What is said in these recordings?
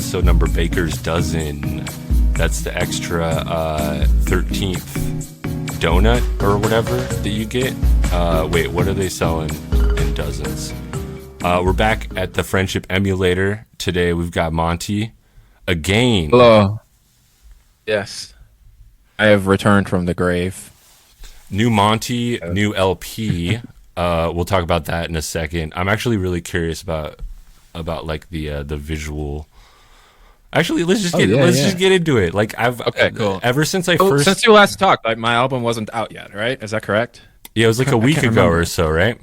episode number Baker's Dozen. That's the extra 13th donut or whatever that you get. Wait, what are they selling in dozens? We're back at the Friendship Emulator. Today we've got Monty again. Hello. Yes. I have returned from the grave. New Monty, new LP. We'll talk about that in a second. I'm actually really curious about like the visual. Actually, let's just get into it. Like cool. Ever since since you last talked, like my album wasn't out yet, right? Is that correct? Yeah, it was like a week ago or so, right?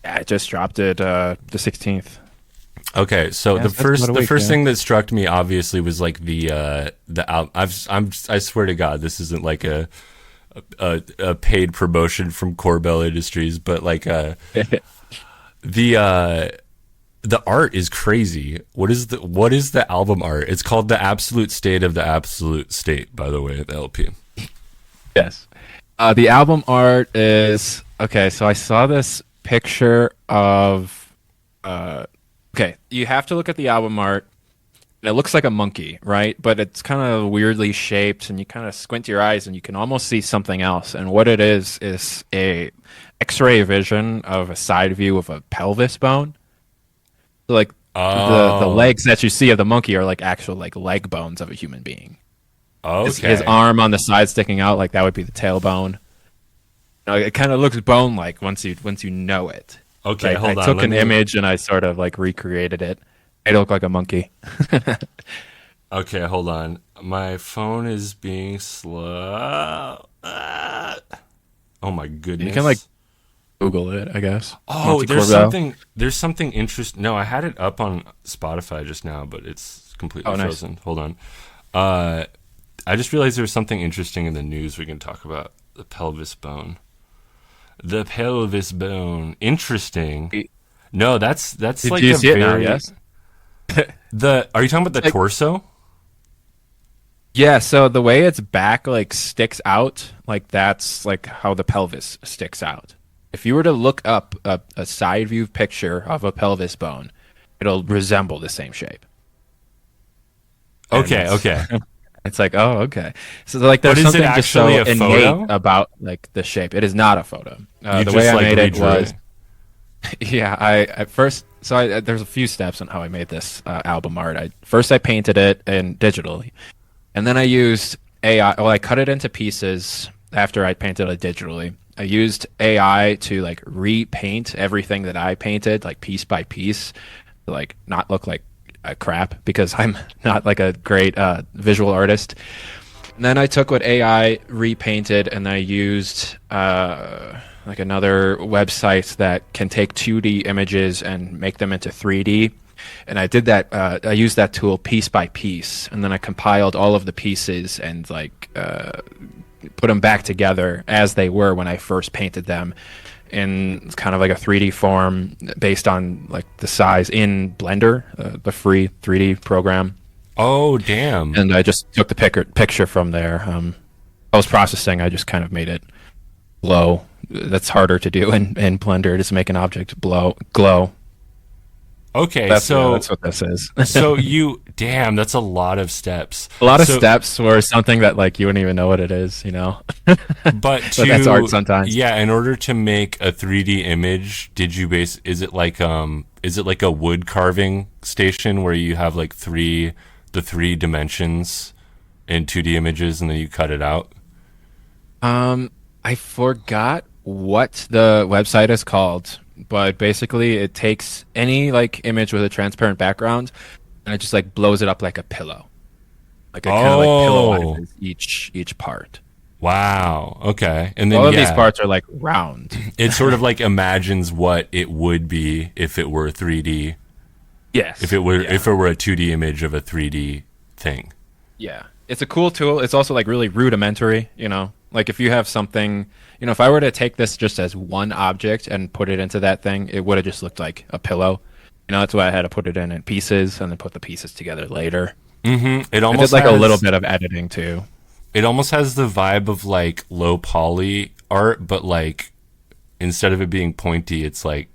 Yeah, I just dropped it the 16th. Okay, so the first thing that struck me obviously was like the album. I swear to God, this isn't like a paid promotion from Korbelle Industries, but like the art is crazy. What is the album art? It's called The Absolute State of the Absolute State, by the way, the LP. Yes. The album art is okay. So I saw this picture of you have to look at the album art. It looks like a monkey, right? But it's kind of weirdly shaped, and you kind of squint your eyes, and you can almost see something else. And what it is a X-ray vision of a side view of a pelvis bone. So like the legs that you see of the monkey are like actual like leg bones of a human being. Okay. His arm on the side sticking out, like that would be the tailbone. It kind of looks bone-like once you know it. Okay, hold on. I took an image and I sort of like recreated it. It looked like a monkey. Okay, hold on. My phone is being slow. Oh my goodness. You can like Google it, I guess. Oh, Monti there's something interesting. No, I had it up on Spotify just now, but it's completely frozen. Nice. Hold on. I just realized there was something interesting in the news we can talk about. The pelvis bone. The pelvis bone. Interesting. No, that's like you see it now, yes? Are you talking about the torso? Yeah, so the way its back like sticks out, like that's like how the pelvis sticks out. If you were to look up a side view picture of a pelvis bone, it'll resemble the same shape. Okay. It's like, oh, okay. So like there's something just so innate photo? about like the shape. It is not a photo. The way just, I like, made it redrew was, there's a few steps on how I made this album art. I painted it in digitally, and then I used AI. Well, I cut it into pieces after I painted it digitally. I used AI to like repaint everything that I painted, like piece by piece, to like not look like crap because I'm not like a great visual artist. And then I took what AI repainted and I used like another website that can take 2D images and make them into 3D. And I did that. I used that tool piece by piece, and then I compiled all of the pieces and like put them back together as they were when I first painted them in kind of like a 3D form based on like the size in Blender, the free 3D program. Oh, damn. And I just took the picture from there. Post-processing, I just kind of made it glow. That's harder to do in Blender, just make an object glow. Okay, that's what this is. That's a lot of steps. A lot of steps for something that like you wouldn't even know what it is, you know? But that's art sometimes. Yeah, in order to make a 3D image, is it like a wood carving station where you have like the three dimensions in 2D images and then you cut it out? I forgot what the website is called. But basically, it takes any like image with a transparent background, and it just like blows it up like a pillow, like it kind of like pillow each part. Wow. Okay. And then all of these parts are like round. It sort of like imagines what it would be if it were 3D. Yes. If it were a 2D image of a 3D thing. Yeah, it's a cool tool. It's also like really rudimentary. You know, like if you have something. You know, if I were to take this just as one object and put it into that thing, it would have just looked like a pillow. You know, that's why I had to put it in pieces and then put the pieces together later. Mm-hmm. It almost like a little bit of editing too. It almost has the vibe of like low poly art, but like instead of it being pointy, it's like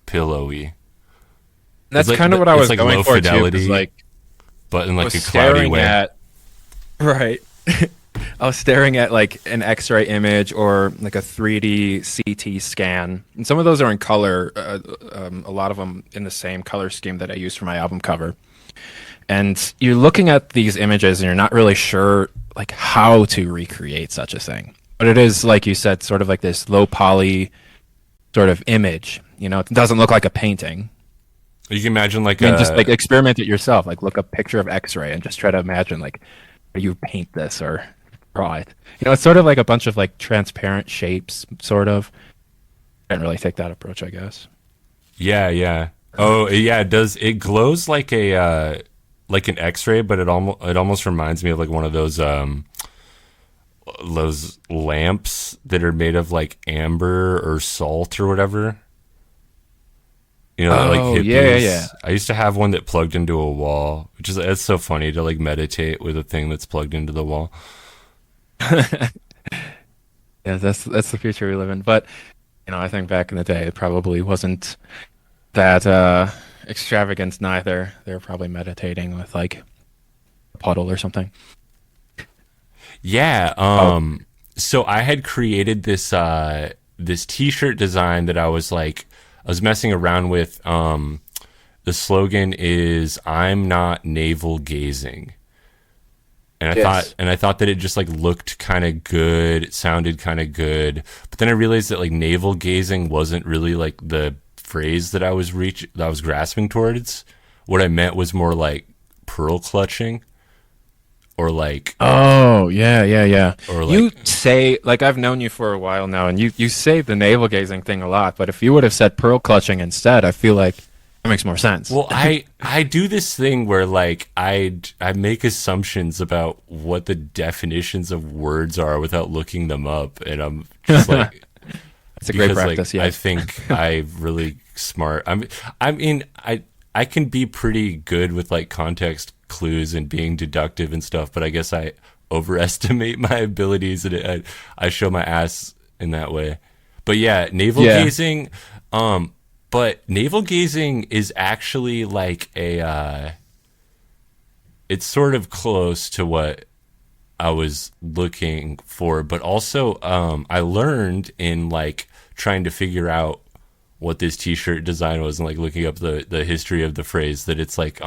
pillowy. That's kind of what I was going for too. Like but in like a cloudy way. Right. I was staring at like an X-ray image or like a 3D CT scan, and some of those are in color. A lot of them in the same color scheme that I used for my album cover. And you're looking at these images, and you're not really sure like how to recreate such a thing. But it is, like you said, sort of like this low poly sort of image. You know, it doesn't look like a painting. You can imagine like just like experiment it yourself. Like look up a picture of X-ray and just try to imagine like how you paint this or draw it. You know, it's sort of like a bunch of like transparent shapes, sort of. I didn't really take that approach, I guess. Yeah, yeah. Oh, yeah. It does. It glows like a like an X-ray, but it almost reminds me of like one of those lamps that are made of like amber or salt or whatever. You know, like hippies. Yeah. I used to have one that plugged into a wall, which is it's so funny to like meditate with a thing that's plugged into the wall. Yeah, that's the future we live in. But you know, I think back in the day, it probably wasn't that extravagant neither. They were probably meditating with like a puddle or something. Yeah. So I had created this this T-shirt design that I was messing around with. The slogan is "I'm not navel gazing," and I thought that it just like looked kind of good. It sounded kind of good, but then I realized that like navel gazing wasn't really like the phrase that I was grasping towards. What I meant was more like pearl clutching, or like yeah. Or like, you say, like, I've known you for a while now, and you say the navel gazing thing a lot, but if you would have said pearl clutching instead, I feel like that makes more sense. Well, I do this thing where like I make assumptions about what the definitions of words are without looking them up, and I'm just like it's a great practice. Like, yeah, I think I'm really smart. I mean I can be pretty good with like context clues and being deductive and stuff, but I guess I overestimate my abilities, and I show my ass in that way. But yeah, navel gazing. But navel gazing is actually like it's sort of close to what I was looking for, but also I learned in like trying to figure out what this T-shirt design was and like looking up the history of the phrase that it's like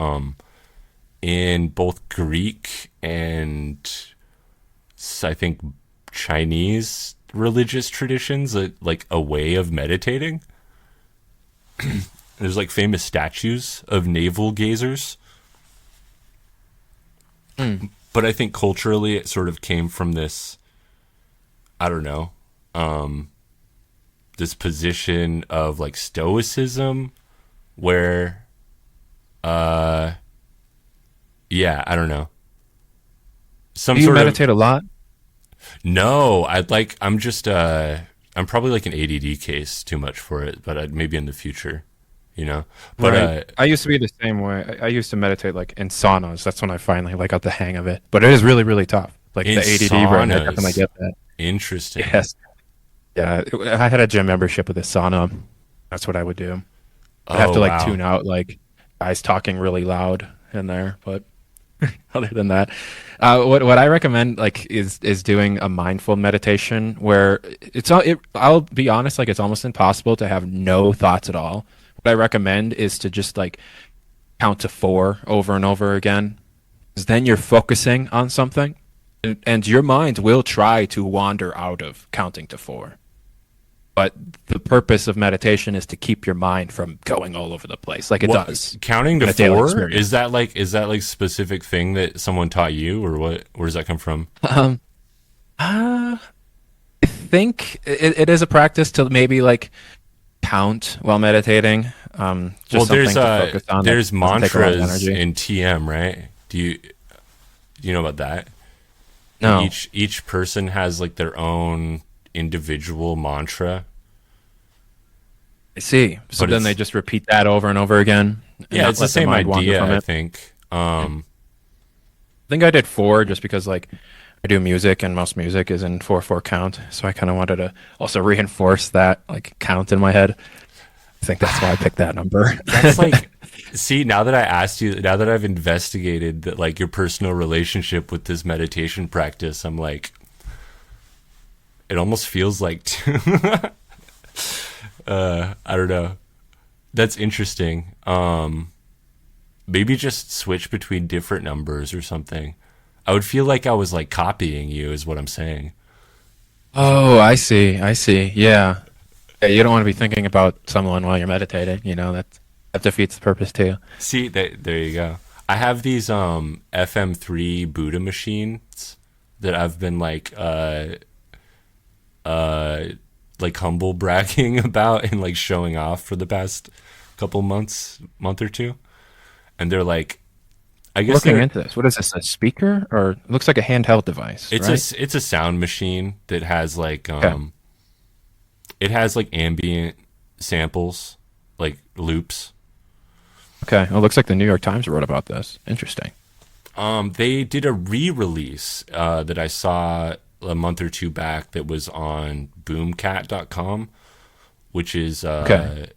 in both Greek and I think Chinese religious traditions, like a way of meditating. There's like famous statues of navel gazers. But I think culturally it sort of came from this, I don't know, this position of like stoicism where, yeah, I don't know. Do you meditate a lot? No, I'm probably like an ADD case, too much for it, but maybe in the future, you know. But right. I used to be the same way. I used to meditate like in saunas. That's when I finally like got the hang of it. But it is really, really tough. Like the ADD brain, I definitely get that. Interesting. Yes. Yeah, I had a gym membership with a sauna. That's what I would do. I'd have to like tune out like guys talking really loud in there, but other than that, what I recommend like is doing a mindful meditation where I'll be honest, like it's almost impossible to have no thoughts at all. What I recommend is to just like count to 4 over and over again, because then you're focusing on something, and your mind will try to wander out of counting to 4. But the purpose of meditation is to keep your mind from going all over the place, like it does. Counting to 4 is that like specific thing that someone taught you, or what? Where does that come from? I think it is a practice to maybe like count while meditating. Just there's to focus on there's mantras in TM, right? Do you know about that? No. Each person has like their own individual mantra. I see. So then they just repeat that over and over again. Yeah, it's the same idea, I think. I think I did 4 just because like I do music and most music is in 4/4 count. So I kind of wanted to also reinforce that like count in my head. I think that's why I picked that number. That's like, see, now that I asked you, now that I've investigated that, like your personal relationship with this meditation practice, I'm like, it almost feels like, I don't know. That's interesting. Maybe just switch between different numbers or something. I would feel like I was like copying you, is what I'm saying. Oh, I see. Yeah. Yeah, you don't want to be thinking about someone while you're meditating. That defeats the purpose too. See, there you go. I have these FM3 Buddha machines that I've been like humble bragging about and like showing off for the past couple month or two. And they're like, I guess looking into this. What is this? A speaker, or it looks like a handheld device? It's right? it's a sound machine that has like Okay. it has like ambient samples, like loops. Okay. Well, it looks like the New York Times wrote about this. Interesting. They did a re-release that I saw a month or two back that was on boomcat.com, which is Okay.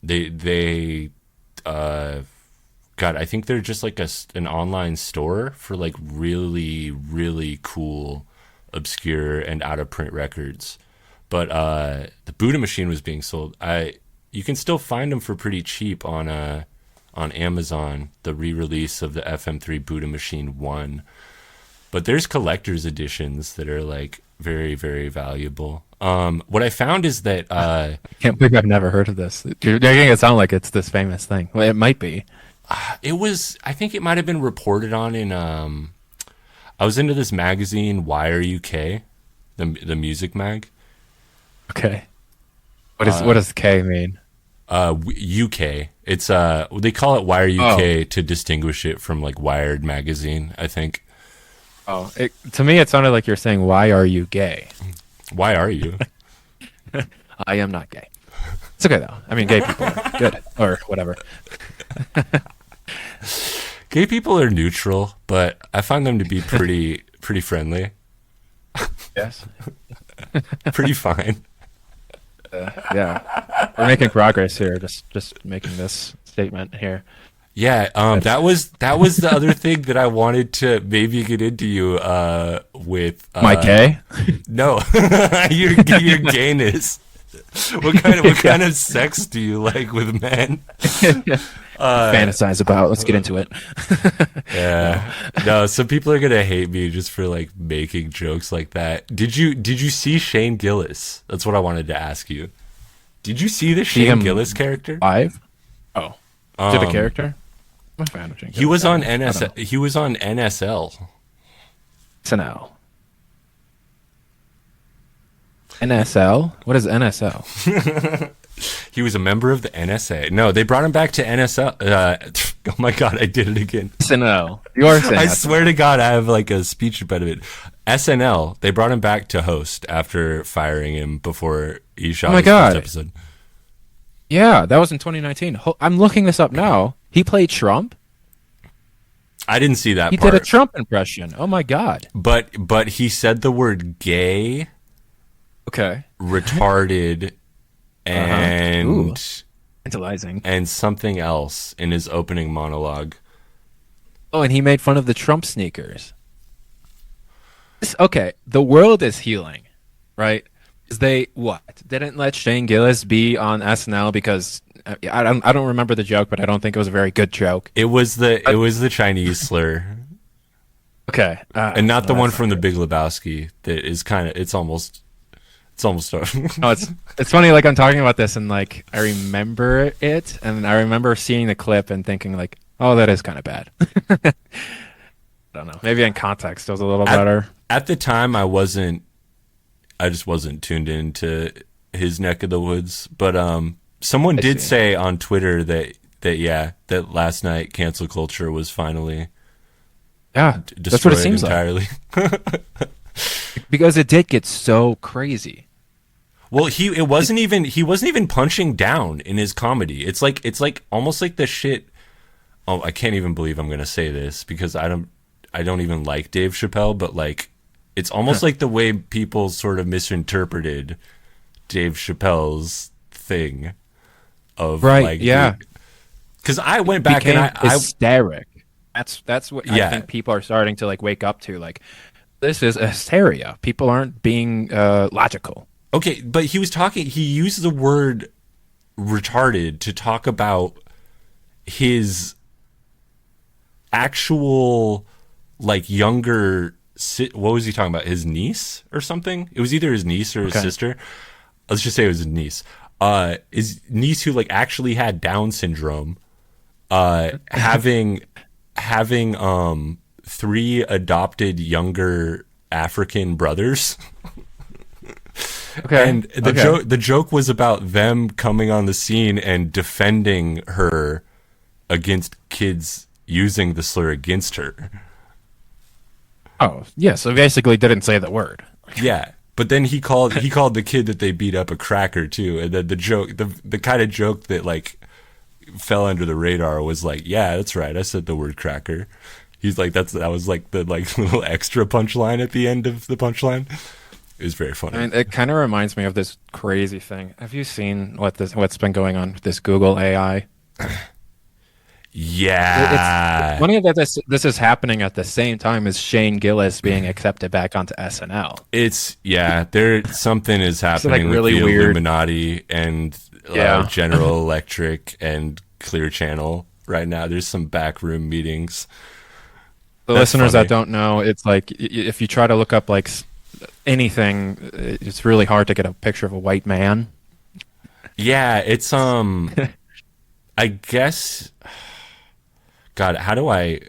they God, I think they're just like an online store for like really, really cool, obscure and out of print records. But the Buddha machine was being sold. You can still find them for pretty cheap on Amazon. The re-release of the FM3 Buddha Machine 1. But there's collector's editions that are like very, very valuable. What I found is that I can't believe I've never heard of this. You're making it sound like it's this famous thing. Well, it might be. it was. I think it might have been reported on in. I was into this magazine Wire UK, the music mag. Okay. What does K mean? UK. It's they call it Wire UK to distinguish it from like Wired magazine, I think. Oh, to me it sounded like you're saying, "Why are you gay?" Why are you? I am not gay. It's okay though. I mean, gay people are good or whatever. Gay people are neutral, but I find them to be pretty friendly. Yes. Pretty fine. Yeah, we're making progress here. Just making this statement here. Yeah, that was the other thing that I wanted to maybe get into you with. My gay? No, your gayness. What kind of sex do you like with men? Fantasize about. Let's get into it. Yeah. No, some people are gonna hate me just for like making jokes like that. Did you see Shane Gillis? That's what I wanted to ask you. Did you see the Shane Gillis character? Live? Oh. Did the character? I'm a fan of Shane Gillis. He was on NSL. He was on NSL. SNL. NSL? What is NSL? He was a member of the NSA. No, they brought him back to NSL. Oh my God, I did it again. SNL. You are saying I swear to God, I have like a speech impediment. SNL. They brought him back to host after firing him before he shot his first episode. Yeah, that was in 2019. I'm looking this up now. He played Trump. I didn't see that He part. did a Trump impression. Oh my God. But he said the word gay, Okay. retarded, and Tantalizing. and something else in his opening monologue. Oh, and he made fun of the Trump sneakers. Okay, the world is healing, right? They didn't let Shane Gillis be on SNL because I don't remember the joke, but I don't think it was a very good joke. It was the Chinese slur. Okay, and not the one from The Big Lebowski. That is kind of it's almost No, it's funny. Like I'm talking about this, and like I remember it, and I remember seeing the clip and thinking like, oh, that is kind of bad. I don't know. Maybe in context, it was a little better. At the time, I just wasn't tuned into his neck of the woods. But someone did say on Twitter that last night cancel culture was finally that's what it seems entirely. Like. Because it did get so crazy. Well, he wasn't even punching down in his comedy. It's like almost like the shit. Oh, I can't even believe I'm gonna say this because I don't even like Dave Chappelle, but like it's almost like the way people sort of misinterpreted Dave Chappelle's thing. of right, like yeah. Because I went back and I hysteric. That's what I think people are starting to like wake up to. Like, this is hysteria. People aren't being logical. Okay, but he used the word retarded to talk about his actual like younger, what was he talking about, his niece or something? It was either his niece or his sister. Let's just say it was his niece. His niece who like actually had Down syndrome, having 3 adopted younger African brothers. Okay. And the joke was about them coming on the scene and defending her against kids using the slur against her. Oh, yeah, so basically didn't say the word. Yeah. But then he called the kid that they beat up a cracker too. And then the joke, the kind of joke that like fell under the radar was like, yeah, that's right, I said the word cracker. He's like, that was like the like little extra punchline at the end of the punchline. It was very funny. I mean, it kind of reminds me of this crazy thing. Have you seen what's been going on with this Google AI? Yeah. It's funny that this is happening at the same time as Shane Gillis being accepted back onto SNL. Something is happening like really with the weird. Illuminati and General Electric and Clear Channel right now. There's some backroom meetings. The listeners that don't know, it's like if you try to look up like anything, it's really hard to get a picture of a white man. Yeah, it's I guess. God, how do I?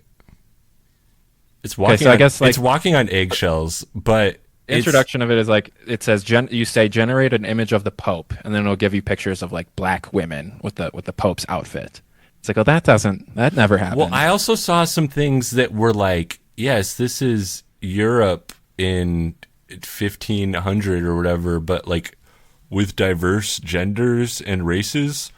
It's walking. Okay, so I guess like it's walking on eggshells, but introduction of it is like it says you say generate an image of the Pope, and then it'll give you pictures of like black women with the Pope's outfit. It's like, oh, that never happened. Well, I also saw some things that were like, yes, this is Europe in 1500 or whatever, but like with diverse genders and races.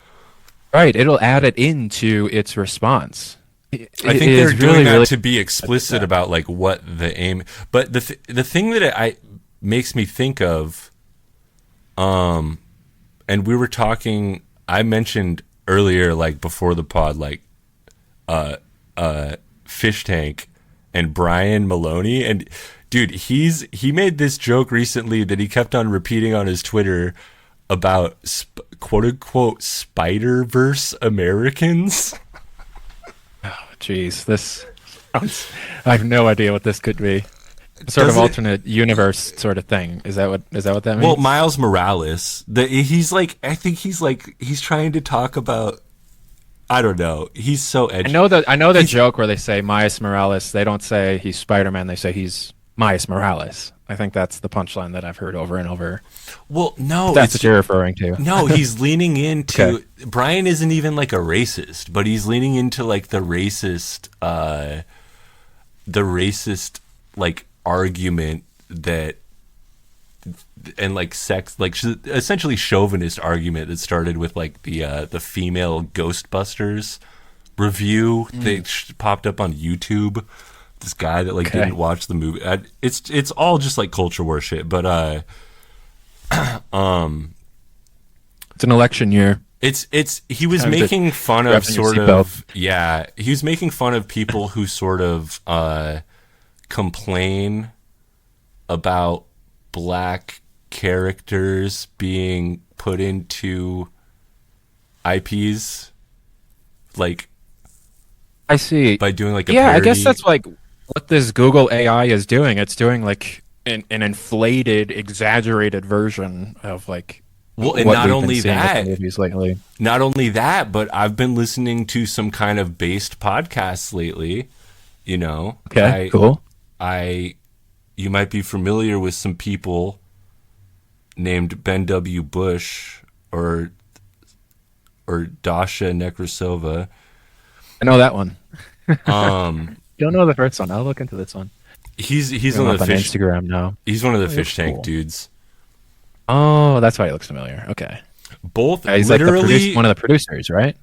Right, it'll add it into its response. I think they're doing that to be explicit about like what the aim. But the thing that makes me think of, and we were talking. I mentioned earlier, like before the pod, like Fish Tank and Brian Maloney, and dude, he made this joke recently that he kept on repeating on his Twitter about quote unquote Spider-Verse Americans. Oh, jeez, I have no idea what this could be. Sort of alternate universe sort of thing. Is that what that means? Well, Miles Morales, he's trying to talk about, I don't know. He's so edgy. I know the joke where they say Miles Morales. They don't say he's Spider-Man. They say he's Miles Morales. I think that's the punchline that I've heard over and over. Well, no, that's what you're referring to. No, he's leaning into. Okay. Brian isn't even like a racist, but he's leaning into like the racist like argument that, and like sex, like essentially chauvinist argument that started with like the female Ghostbusters review that popped up on YouTube. This guy that like didn't watch the movie. It's all just like culture war shit. But it's an election year. He was making fun of sort of he was making fun of people who sort of complain about black characters being put into IPs, like I see, by doing like a parody. I guess that's like what this Google AI is doing. It's doing like an inflated, exaggerated version of like. Well, and not only that, but I've been listening to some kind of based podcasts lately. You know, okay, cool. You might be familiar with some people named Ben W. Bush or Dasha Nekrasova. I know that one. Don't know the first one. I'll look into this one. He's one of the fish Instagram now. He's one of the Fish Tank dudes. Oh, that's why he looks familiar. Okay. Both he's literally like one of the producers, right?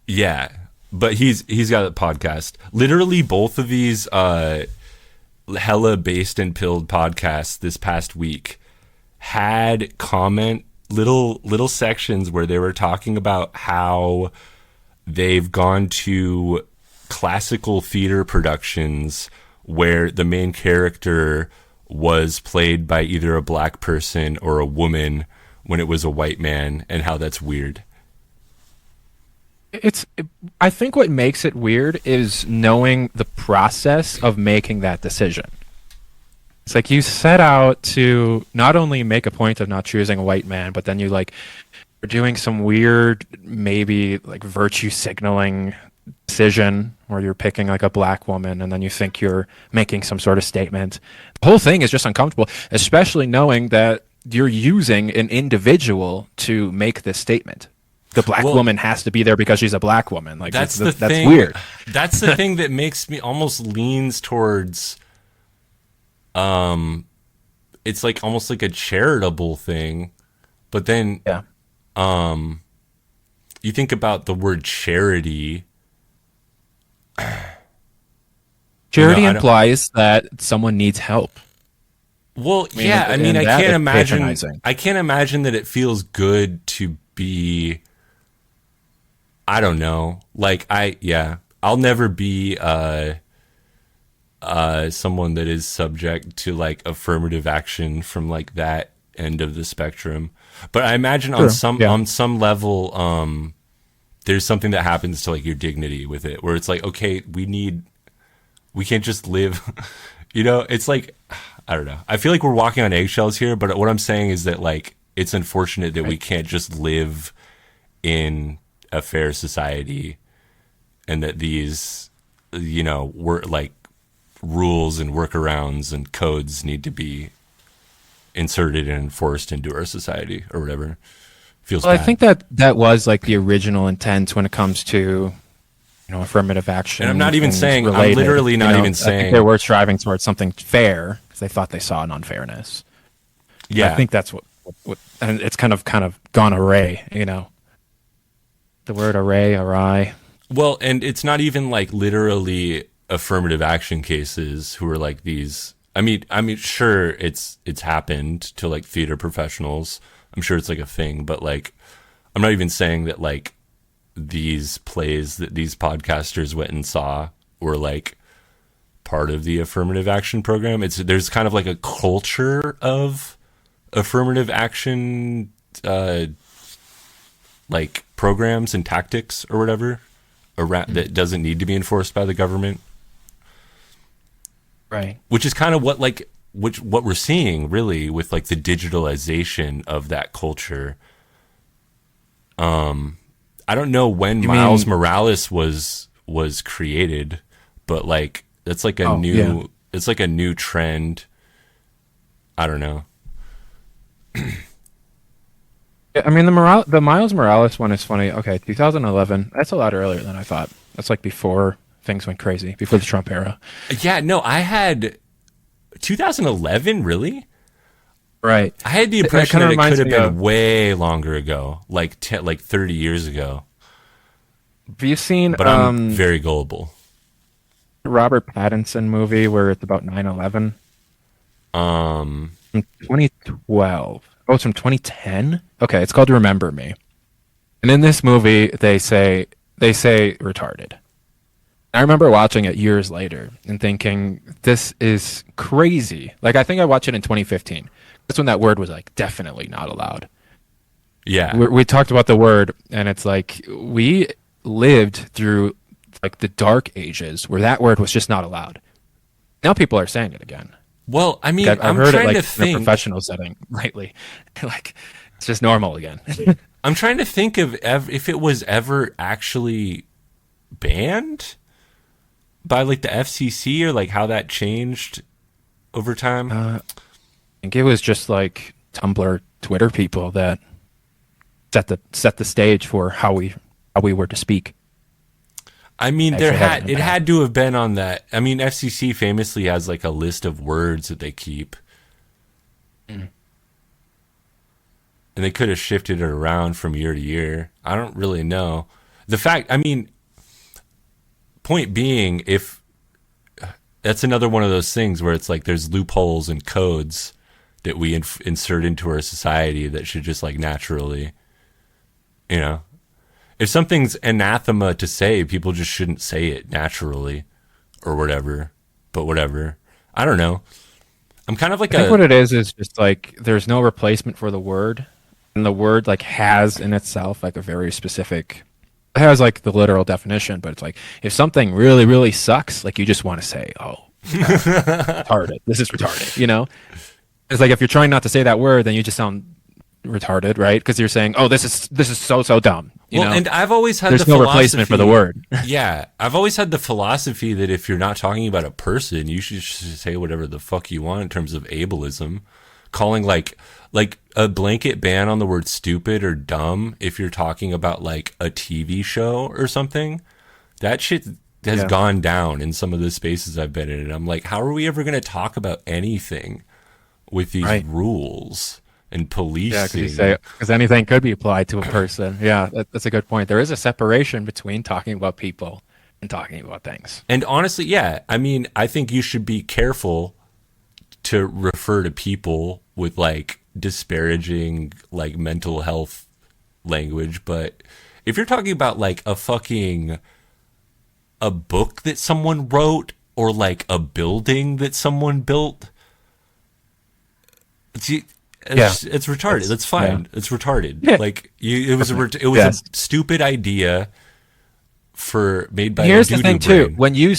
Yeah, but he's got a podcast. Literally, both of these hella based and pilled podcasts this past week had comment little sections where they were talking about how they've gone to classical theater productions where the main character was played by either a black person or a woman when it was a white man, and how that's weird. I think what makes it weird is knowing the process of making that decision. It's like you set out to not only make a point of not choosing a white man, but then you're doing some weird, maybe like virtue signaling decision where you're picking like a black woman and then you think you're making some sort of statement. The whole thing is just uncomfortable, especially knowing that you're using an individual to make this statement. The black woman has to be there because she's a black woman. Like that's weird. That's the thing that makes me almost leans towards it's like almost like a charitable thing. But then you think about the word charity. Charity implies that someone needs help. Well, I can't imagine. I can't imagine that it feels good to be. I don't know. Like I'll never be someone that is subject to like affirmative action from like that end of the spectrum. But I imagine on some level, there's something that happens to like your dignity with it, where it's like, okay, we can't just live. It's like, I don't know. I feel like we're walking on eggshells here, but what I'm saying is that like it's unfortunate that we can't just live in a fair society, and that these, we're like rules and workarounds and codes need to be inserted and enforced into our society or whatever. Feels bad. I think that was like the original intent when it comes to affirmative action. And I'm not even saying related. I'm literally not even saying I think they were striving towards something fair because they thought they saw an unfairness. Yeah, I think that's what and it's kind of gone array. The word awry. Well, and it's not even like literally affirmative action cases who are like these. I mean, sure, it's happened to like theater professionals. I'm sure it's like a thing, but like, I'm not even saying that like these plays that these podcasters went and saw were like part of the affirmative action program. There's kind of like a culture of affirmative action, like programs and tactics or whatever that doesn't need to be enforced by the government. Right. Which is kind of what we're seeing really with like the digitalization of that culture. I don't know when Miles Morales was created, but like that's like it's like a new trend. I don't know. I mean, the Miles Morales one is funny. Okay, 2011. That's a lot earlier than I thought. That's like before things went crazy, before the Trump era. Yeah, no, I had 2011, really? Right. I had the impression that it could have been way longer ago, like 30 years ago. Have you seen... But I'm very gullible. Robert Pattinson movie where it's about 9/11? From 2012. Oh, it's from 2010? Okay, it's called Remember Me. And in this movie, they say retarded. I remember watching it years later and thinking, this is crazy. Like, I think I watched it in 2015. That's when that word was, like, definitely not allowed. Yeah. We talked about the word, and it's like, we lived through, like, the dark ages where that word was just not allowed. Now people are saying it again. Well, I mean, I've heard it, like, in a professional setting lately. Like, it's just normal again. I'm trying to think of if it was ever actually banned by like the FCC or like how that changed over time. I think it was just like Tumblr, Twitter people that set the stage for how we were to speak. I mean, it had to have been on that. I mean, FCC famously has like a list of words that they keep. And they could have shifted it around from year to year. I don't really know. Point being, if that's another one of those things where it's like there's loopholes and codes that we insert into our society that should just like naturally, you know, if something's anathema to say, people just shouldn't say it naturally or whatever. But whatever. I don't know. I'm kind of like I think what it is just like there's no replacement for the word. And the word like has in itself like a very specific, it has like the literal definition, but it's like if something really, really sucks, like you just want to say, oh, retarded. This is retarded, you know? It's like if you're trying not to say that word, then you just sound retarded, right? Because you're saying, oh, this is so dumb. You know? And I've always had there's no replacement for the word. Yeah, I've always had the philosophy that if you're not talking about a person, you should just say whatever the fuck you want in terms of ableism. Calling like a blanket ban on the word stupid or dumb if you're talking about like a TV show or something. That shit has gone down in some of the spaces I've been in. And I'm like, how are we ever going to talk about anything with these rules and policing? Yeah, because anything could be applied to a person. Yeah, that's a good point. There is a separation between talking about people and talking about things. And honestly, yeah, I mean, I think you should be careful to refer to people with like disparaging like mental health language. But if you're talking about like a book that someone wrote or like a building that someone built, it's retarded. That's fine. Yeah. It's retarded. Yeah. Like it was a stupid idea made by. Here's a the thing brain. Too. When you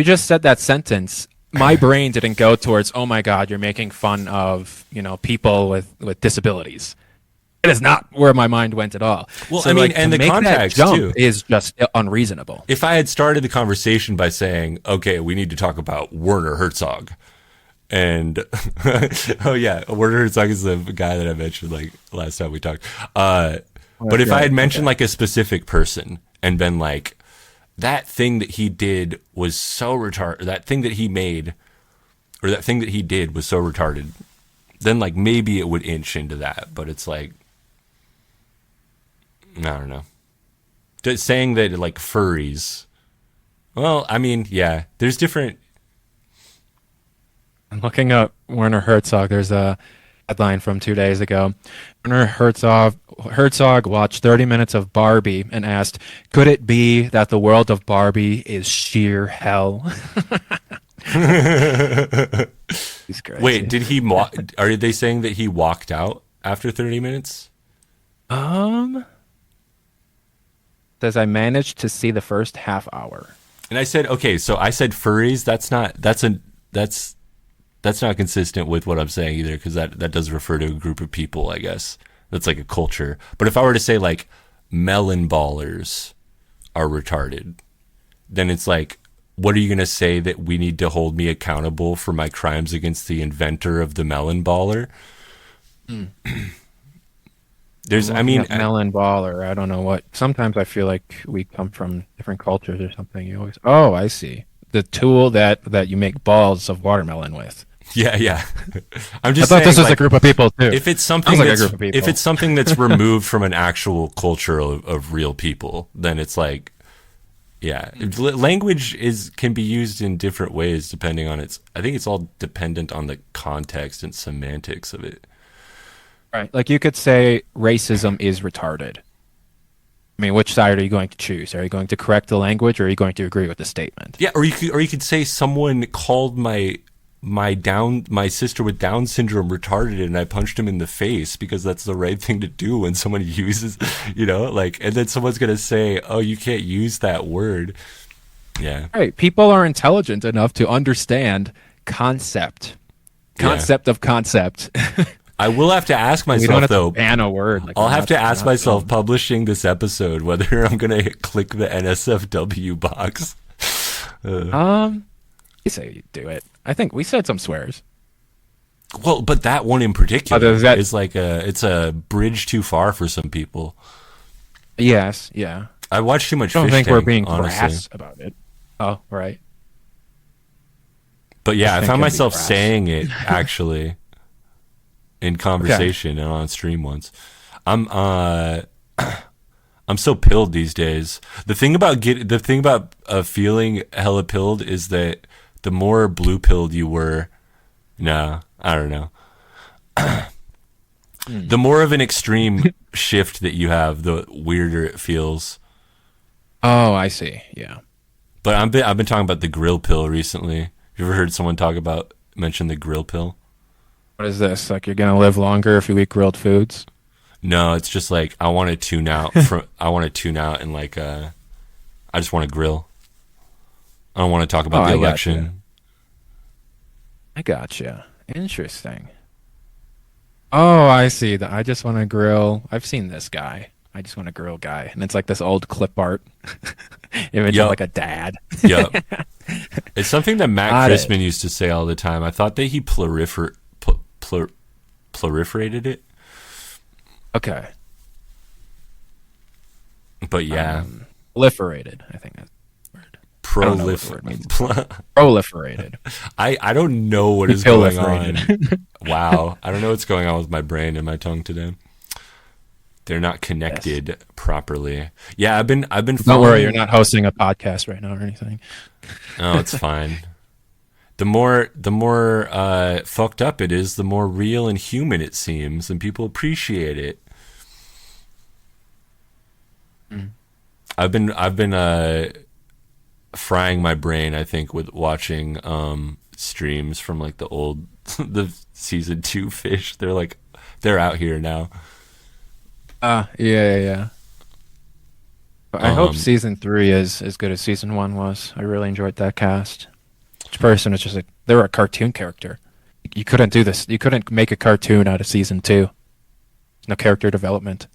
just said that sentence, my brain didn't go towards, oh my God, you're making fun of, you know, people with disabilities. It is not where my mind went at all. Well, so, I mean, and the context too is just unreasonable. If I had started the conversation by saying, okay, we need to talk about Werner Herzog. And oh yeah, Werner Herzog is the guy that I mentioned like last time we talked. But if I had mentioned like a specific person and been like, that thing that he did was so retarded, that thing that he made or that thing that he did was so retarded, then like maybe it would inch into that. But it's like, I don't know. Just saying that like furries. Well, I mean, yeah, there's different. I'm looking up Werner Herzog. There's a headline from 2 days ago. Werner Herzog watched 30 minutes of Barbie and asked, could it be that the world of Barbie is sheer hell? He's crazy. Wait, did he are they saying that he walked out after 30 minutes? Says I managed to see the first half hour. And I said, okay, so I said furries, that's not consistent with what I'm saying either, because that does refer to a group of people, I guess. That's like a culture. But if I were to say like melon ballers are retarded, then it's like, what are you going to say, that we need to hold me accountable for my crimes against the inventor of the melon baller? Melon baller. I don't know what. Sometimes I feel like we come from different cultures or something. Oh, I see. The tool that you make balls of watermelon with. Yeah. I thought this was a group of people too. If it's something that's removed from an actual culture of real people, then it's like, yeah, language can be used in different ways depending on I think it's all dependent on the context and semantics of it. Right. Like you could say racism is retarded. I mean, which side are you going to choose? Are you going to correct the language, or are you going to agree with the statement? Yeah, or you could say someone called my sister with Down syndrome retarded, and I punched him in the face because that's the right thing to do when someone uses, you know, like, and then someone's gonna say, oh, you can't use that word. Yeah. Right. People are intelligent enough to understand concept of concept. I will have to ask myself, though. Ban a word. Like, I'll have to ask myself, publishing this episode, whether I'm going to click the NSFW box. You say you do it. I think we said some swears. Well, but that one in particular is like it's a bridge too far for some people. Yes, yeah. I watched too much. I don't think we're being honestly. crass about it. Oh, right. But yeah, I found myself saying it actually. In conversation and on stream once. I'm so pilled these days. The thing about feeling hella pilled is that the more blue pilled you were, I don't know. The more of an extreme shift that you have, the weirder it feels. Oh, I see. Yeah. But I've been talking about the grill pill recently. You ever heard someone mention the grill pill? What is this? Like you're gonna live longer if you eat grilled foods? No, it's just like I want to tune out. And like I just want to grill. I don't want to talk about the election. I gotcha. Interesting. Oh, I see. I just want to grill. I've seen this guy. I just want to grill guy, and it's like this old clip art image of like a dad. Yeah, it's something that Matt Christman used to say all the time. I thought that he proliferated it. Okay. But yeah. Proliferated, I think that's the word. Proliferated. I don't know what is going on. Wow. I don't know what's going on with my brain and my tongue today. They're not connected properly. Yeah, I've been Don't worry, you're not hosting a podcast right now or anything. No, it's fine. The more fucked up it is, the more real and human it seems, and people appreciate it. I've been frying my brain, I think, with watching streams from like the season 2 fish. They're out here now. Yeah. I hope season 3 is as good as season 1 was. I really enjoyed that cast. Each person is just like they were a cartoon character. You couldn't do this. You couldn't make a cartoon out of season 2. No character development.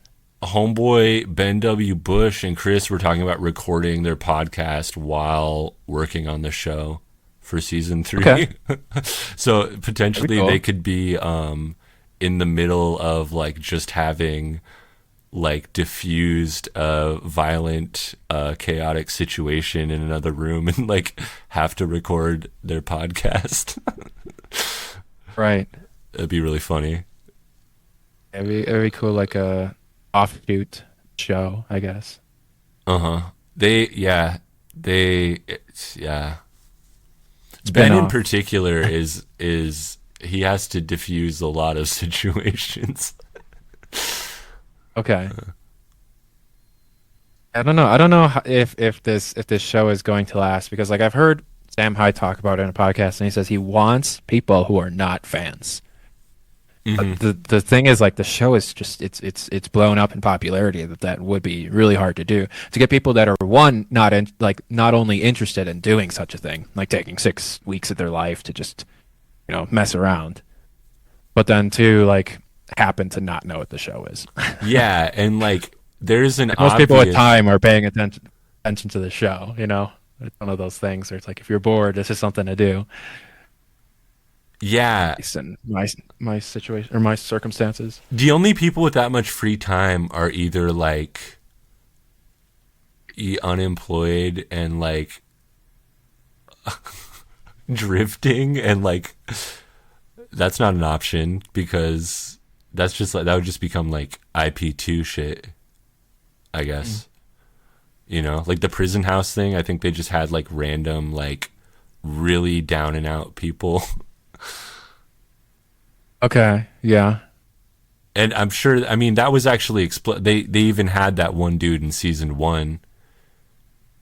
Homeboy Ben W. Bush and Chris were talking about recording their podcast while working on the show for season 3. Okay. So potentially they could be in the middle of like just having like diffused violent chaotic situation in another room and like have to record their podcast. Right. It'd be really funny. It'd be cool, like a offshoot show, I guess. Ben in particular is he has to diffuse a lot of situations. Okay. I don't know if this show is going to last, because like I've heard Sam Hyde talk about it in a podcast, and he says he wants people who are not fans. The thing is, like, the show is just it's blown up in popularity. That would be really hard to do, to get people that are not only interested in doing such a thing, like taking 6 weeks of their life to just mess around, but then to like happen to not know what the show is. Yeah, and like there's an most people with time are paying attention to the show. It's one of those things where it's like, if you're bored, this is something to do. Yeah, in my situation or my circumstances, the only people with that much free time are either like unemployed and like drifting, and like that's not an option, because that's just like that would just become like IP2 shit, I guess. Like the prison house thing, I think they just had like random like really down and out people. Okay, yeah. And I'm sure, I mean, that was actually they even had that one dude in season 1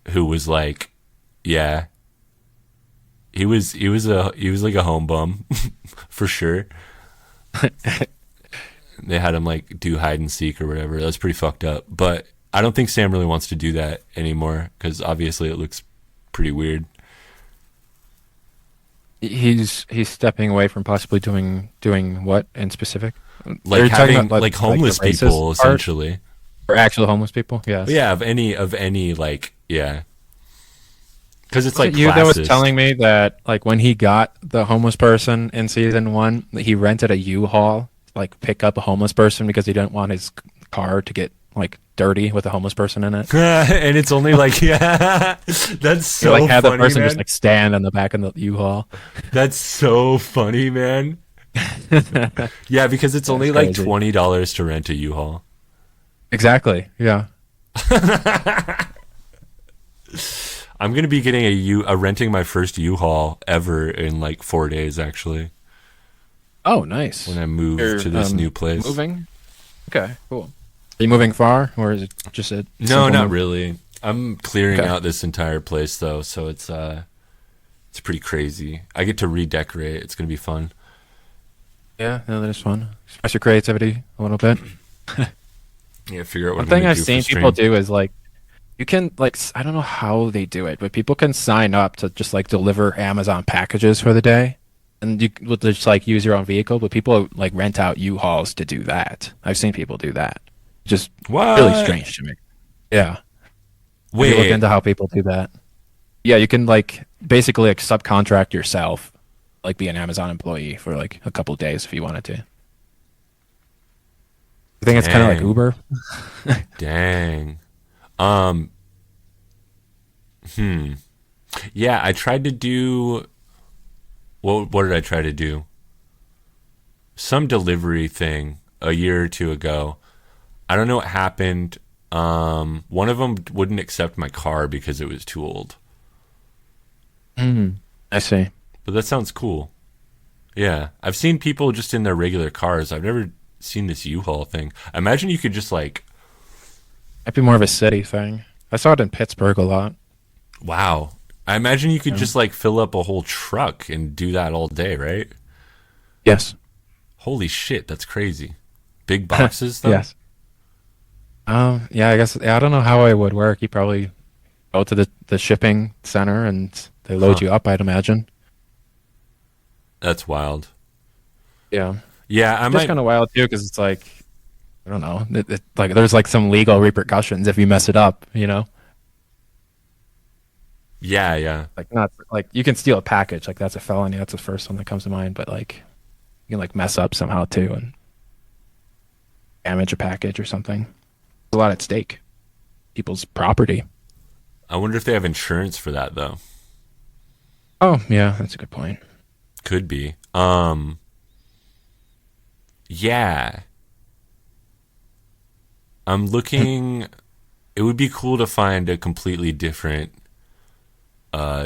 who was like, yeah, he was like a home bum for sure. They had him like do hide and seek or whatever. That was pretty fucked up. But I don't think Sam really wants to do that anymore, because obviously it looks pretty weird. He's stepping away from possibly doing what in specific? Like having about, like homeless people, essentially, or actual homeless people. Yes. Yeah, of any like, yeah. Because it's like you that was telling me that like when he got the homeless person in season 1, he rented a U-Haul like pick up a homeless person because he didn't want his car to get like dirty with a homeless person in it. And it's only like, yeah, that's so like have funny, the person man. just like stand in the back of the U-Haul. That's so funny, man. Yeah, because it's only like $20 to rent a U-Haul. Exactly. Yeah. I'm gonna be getting renting my first U-Haul ever in like 4 days, actually. Oh, nice. when I move to this new place. Moving? Okay, cool. Are you moving far, or is it just a No, not move? really. I'm clearing out this entire place though, so it's pretty crazy. I get to redecorate. It's gonna be fun. Yeah, no, that is fun. Express your creativity a little bit. Yeah, figure out what One I'm thing gonna I've do seen for people stream. do is like you can like I don't know how they do it, but people can sign up to just like deliver Amazon packages for the day, and you will just like use your own vehicle. But people like rent out U-Hauls to do that. I've seen people do that. Just really What? strange to me. Yeah. If you look Wait, into how people do that. Yeah, you can like basically like subcontract yourself, like be an Amazon employee for like a couple days if you wanted to. I think it's kind of like dang, Uber. dang. Um, yeah, I tried to do. What did I try to do? Some delivery thing a year or two ago. I don't know what happened. One of them wouldn't accept my car because it was too old. I see. But that sounds cool. Yeah, I've seen people just in their regular cars. I've never seen this U-Haul thing. I imagine you could just like, Might be more of a city thing. I saw it in Pittsburgh a lot. wow. I imagine you could Yeah. just like fill up a whole truck and do that all day, right? Yes. Holy shit, that's crazy. Big boxes though? Yes. Yeah, I guess I don't know how it would work. You probably go to the shipping center and they load Huh. you up, I'd imagine. That's wild. Yeah. Yeah, I It's might. kind of wild too because it's like I don't know, like there's like some legal repercussions if you mess it up, you know? Yeah, yeah. Like not like you can steal a package, like that's a felony. That's the first one that comes to mind, but like you can like mess up somehow too and damage a package or something. There's a lot at stake. People's property. I wonder if they have insurance for that though. Oh, yeah, that's a good point. Could be. Yeah. I'm looking. It would be cool to find a completely different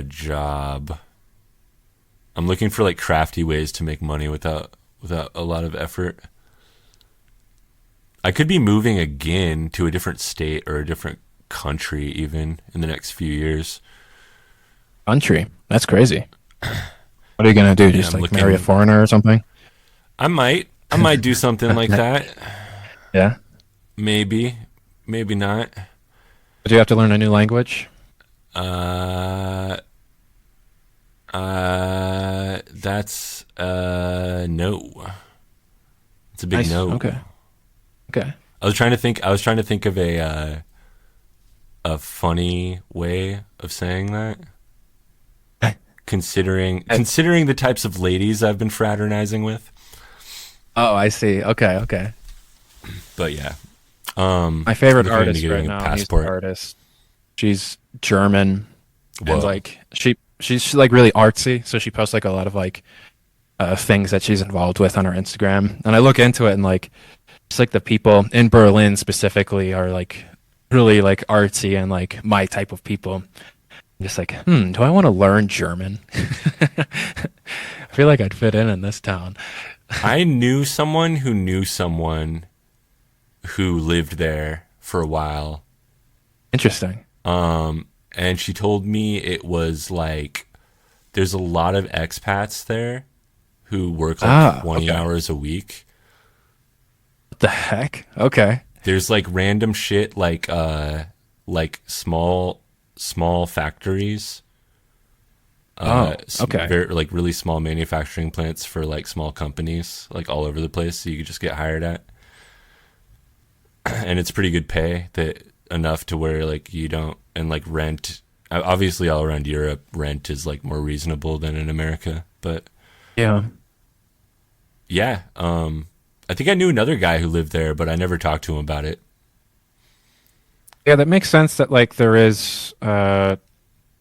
job. I'm looking for like crafty ways to make money without a lot of effort. I could be moving again to a different state or a different country even in the next few years. Country. That's crazy. What are you gonna do? Yeah, Just I'm like marry a looking. foreigner or something? I might do something like that. Yeah. Maybe, maybe not. But you have to learn a new language? Uh, that's no. It's a big Nice. no. Okay. Okay. I was trying to think. I was trying to think of a funny way of saying that. Considering the types of ladies I've been fraternizing with. Oh, I see. Okay, okay. But yeah, My favorite looking into artist right getting a now, music passport. artist. She's German Whoa. and like she's like really artsy, so she posts like a lot of like things that she's involved with on her Instagram. And I look into it and like it's like the people in Berlin specifically are like really like artsy and like my type of people. I'm just like, do I want to learn German? I feel like I'd fit in this town. I knew someone who lived there for a while. Interesting. And she told me it was like there's a lot of expats there who work like 20 okay. hours a week. What the heck? Okay. There's like random shit like small factories. Okay. Like really small manufacturing plants for like small companies like all over the place so you could just get hired at. And it's pretty good pay that enough to where like you don't and like rent obviously all around Europe rent is like more reasonable than in America, but Yeah. yeah, I think I knew another guy who lived there, but I never talked to him about it. Yeah, that makes sense that like there is a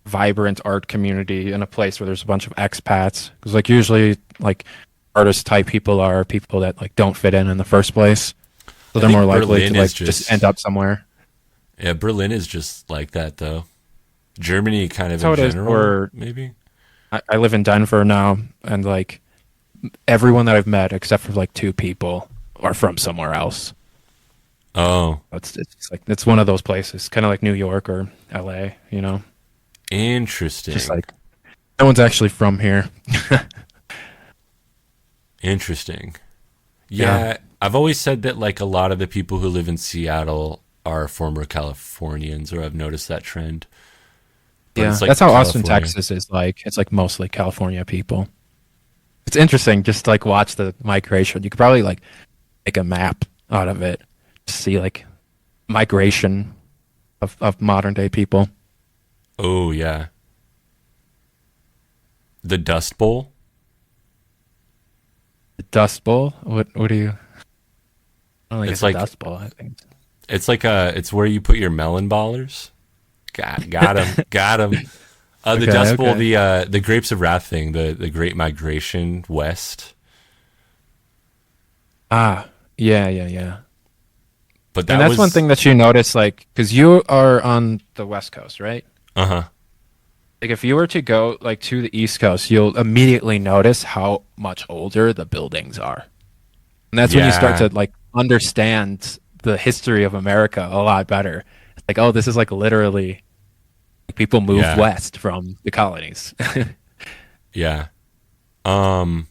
vibrant art community in a place where there's a bunch of expats because like usually like artist type people are people that like don't fit in the first place. So I they're think more likely Berlin to like is just end up somewhere. Yeah, Berlin is just like that though. Germany kind of That's how in it is general, for maybe. I live in Denver now and like everyone that I've met, except for like 2 people, are from somewhere else. Oh, It's like it's one of those places, kind of like New York or L.A. interesting. Just like no one's actually from here. Interesting. Yeah, I've always said that like a lot of the people who live in Seattle are former Californians, or I've noticed that trend. But Yeah, it's like that's how Austin, California. Texas is like. It's like mostly California people. It's interesting just to, like watch the migration. You could probably like make a map out of it, see like migration of modern day people. Oh yeah, the Dust Bowl. The Dust Bowl. What do you? I don't think It's it's a like Dust Bowl. I think. it's where you put your melon ballers. Got him, got him. The Okay, Dust Bowl, okay. the Grapes of Wrath thing, the Great Migration West. Ah, yeah. But And that that's one was thing that you notice, like, because you are on the West Coast, right? uh-huh. Like, if you were to go like to the East Coast, you'll immediately notice how much older the buildings are, and that's when you start Yeah, to like understand the history of America a lot better. It's like, oh, this is like literally like, people moved yeah, west from the colonies. yeah. Um,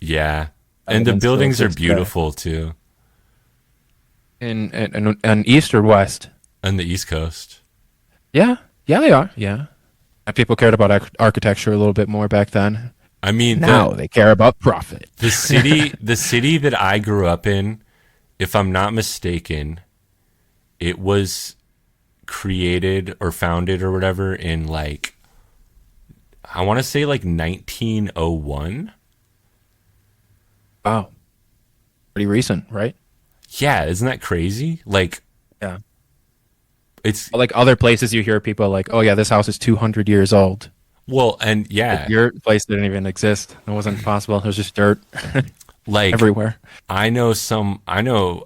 yeah. And the Evidence still buildings are exists today. beautiful too In East or West? on the East Coast. Yeah, they are. Yeah, and people cared about architecture a little bit more back then. I mean, Now they care about profit. the city that I grew up in, if I'm not mistaken, it was created or founded or whatever in like I want to say like 1901. Wow, pretty recent, right? Yeah, isn't that crazy? Like Yeah. it's Like other places, you hear people like, "Oh yeah, this house is 200 years old." well, and Like yeah, your place didn't even exist. It wasn't possible. It was just dirt like everywhere. I know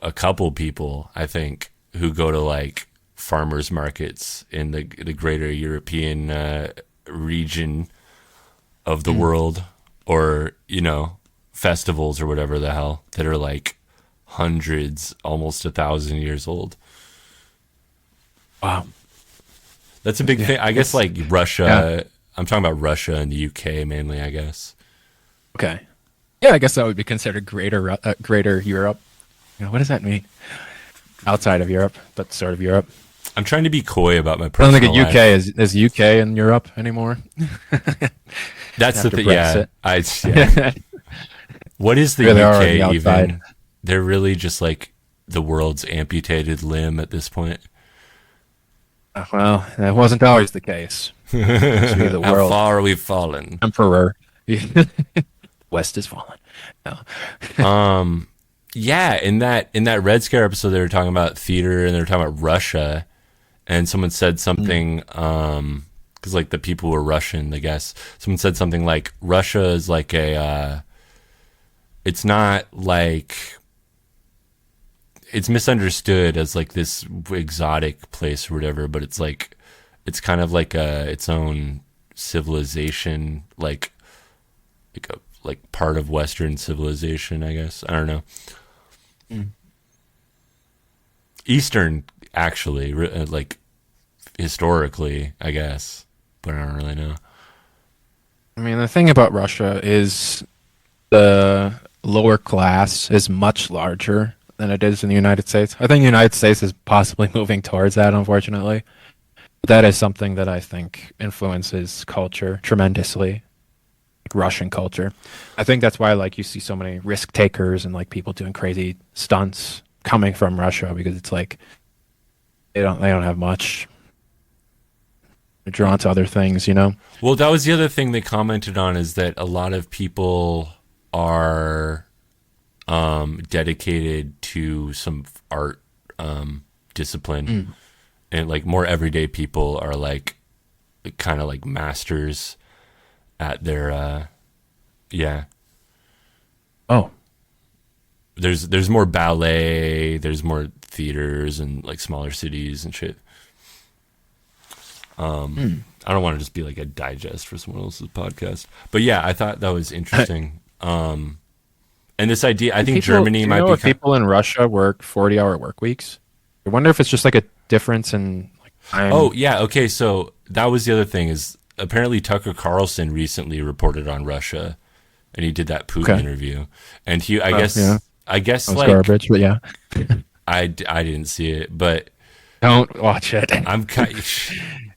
a couple people I think who go to like farmers markets in the greater European region of the world, or festivals or whatever the hell, that are like hundreds, almost 1,000 years old. Wow. That's a big Yeah. thing. I guess It's like yeah. Russia. I'm talking about Russia and the UK mainly, I guess. Okay. Yeah, I guess that would be considered greater Europe. What does that mean? Outside of Europe, but sort of Europe. I'm trying to be coy about my I don't think a personal UK life. is UK in Europe anymore That's the after thing. Yeah, Brexit. yeah. What is the Here they are on UK the outside. even? They're really just like the world's amputated limb at this point. Well, that wasn't always the case. Used to be the How world far are we fallen? emperor. West is fallen. No. Yeah, in that Red Scare episode, they were talking about theater and they were talking about Russia, and someone said something because like the people were Russian, I guess. Someone said something like Russia is like it's not like it's misunderstood as like this exotic place or whatever, but it's like it's kind of like its own civilization, like part of Western civilization, I guess. I don't know. Eastern, actually, like historically, I guess, but I don't really know. I mean, the thing about Russia is the lower class is much larger than it is in the United States. I think the United States is possibly moving towards that, unfortunately. That is something that I think influences culture tremendously, like Russian culture. I think that's why like you see so many risk takers and like people doing crazy stunts coming from Russia because it's like they don't have much. They're drawn to other things. Well, that was the other thing they commented on, is that a lot of people are dedicated to some art discipline, and like more everyday people are like kind of like masters at their yeah. Oh, There's more ballet, there's more theaters and like smaller cities and shit. I I don't want to just be like a digest for someone else's podcast. But yeah, I thought that was interesting. And this idea, I think Germany might be. If people in Russia work 40-hour work weeks? I wonder if it's just like a difference in like time. Oh yeah, okay. So that was the other thing is apparently Tucker Carlson recently reported on Russia, and he did that Putin interview, and I guess like garbage, but yeah, I didn't see it, but don't watch it.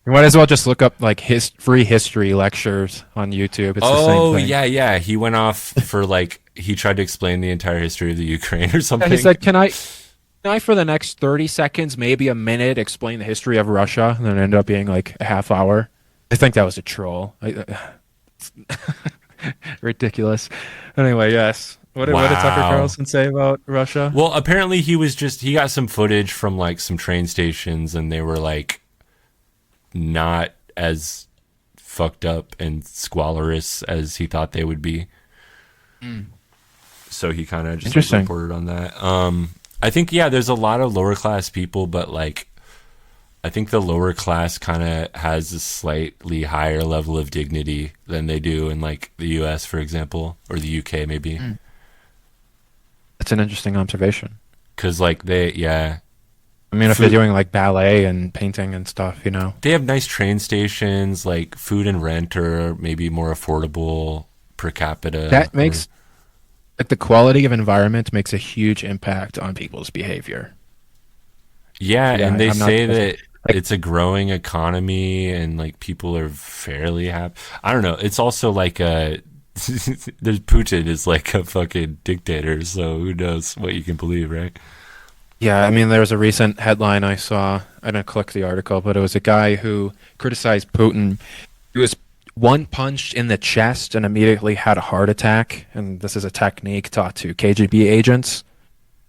You might as well just look up like free history lectures on YouTube. It's the same thing. Yeah. He went off for like he tried to explain the entire history of the Ukraine or something. Yeah, he said, "Can I for the next 30 seconds, maybe a minute, explain the history of Russia?" And then it ended up being like a half hour. I think that was a troll. Ridiculous. Anyway, yes. What did Tucker Carlson say about Russia? Well, apparently he got some footage from like some train stations, and they were like not as fucked up and squalorous as he thought they would be. So he kind of just reported on that. I think, yeah, there's a lot of lower class people, but like I think the lower class kind of has a slightly higher level of dignity than they do in like the US, for example, or the UK maybe. That's an interesting observation. Because like I mean, if they're doing like ballet and painting and stuff, you know. They have nice train stations, like food and rent are maybe more affordable per capita. That makes like the quality of environment makes a huge impact on people's behavior. Yeah, and they say that it's a growing economy and like people are fairly happy. I don't know. It's also like there's Putin is like a fucking dictator, so who knows what you can believe, right? Yeah, I mean, there was a recent headline I saw. I didn't click the article, but it was a guy who criticized Putin. He was one punched in the chest and immediately had a heart attack. And this is a technique taught to KGB agents.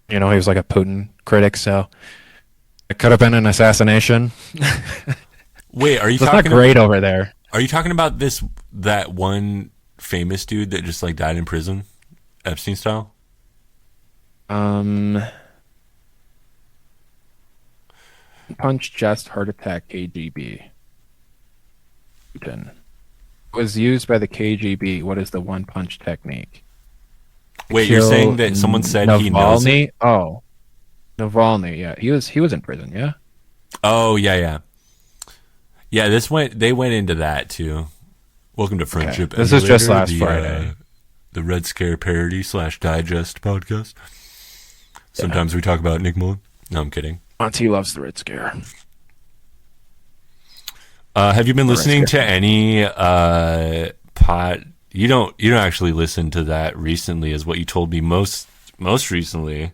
You know, he was like a Putin critic, so it could have been an assassination. Wait, are you talking? It's not great over there. Are you talking about that one famous dude that just like died in prison, Epstein style? Punch, chest, heart attack, KGB. Putin. Was used by the KGB. What is the one punch technique? Wait, you're saying that someone said Navalny? He knows it? Oh, Navalny. Yeah, he was in prison. Yeah. Oh yeah. They went into that too. Welcome to Friendship. Okay. This is just last Friday. The Red Scare parody / digest podcast. Sometimes we talk about Nick Mullen. No, I'm kidding. Monty loves the Red Scare. Have you been listening to any pod? You don't actually listen to that recently, is what you told me most recently.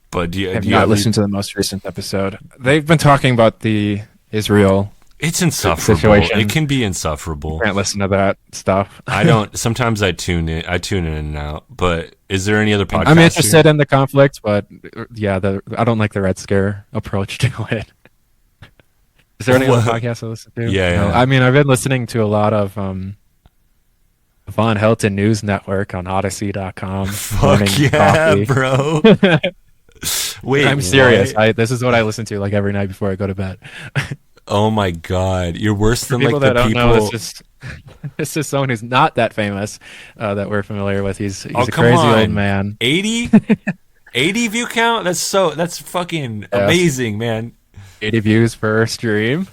But do you not listened to the most recent episode? They've been talking about the Israel. It's insufferable. Situation. It can be insufferable. Can't listen to that stuff. I don't. Sometimes I tune in and out. But is there any other podcast? I'm interested in the conflict, but yeah, I don't like the Red Scare approach to it. Is there any other podcast I listen to? Yeah, no. I mean, I've been listening to a lot of Von Helton News Network on Odyssey.com. Fuck yeah, bro. Wait, I'm serious. This is what I listen to like every night before I go to bed. Oh my god, you're worse than people like the that people. Don't know, this is someone who's not that famous that we're familiar with. He's a crazy old man. 80 view count. That's fucking amazing, man. 80 views per stream.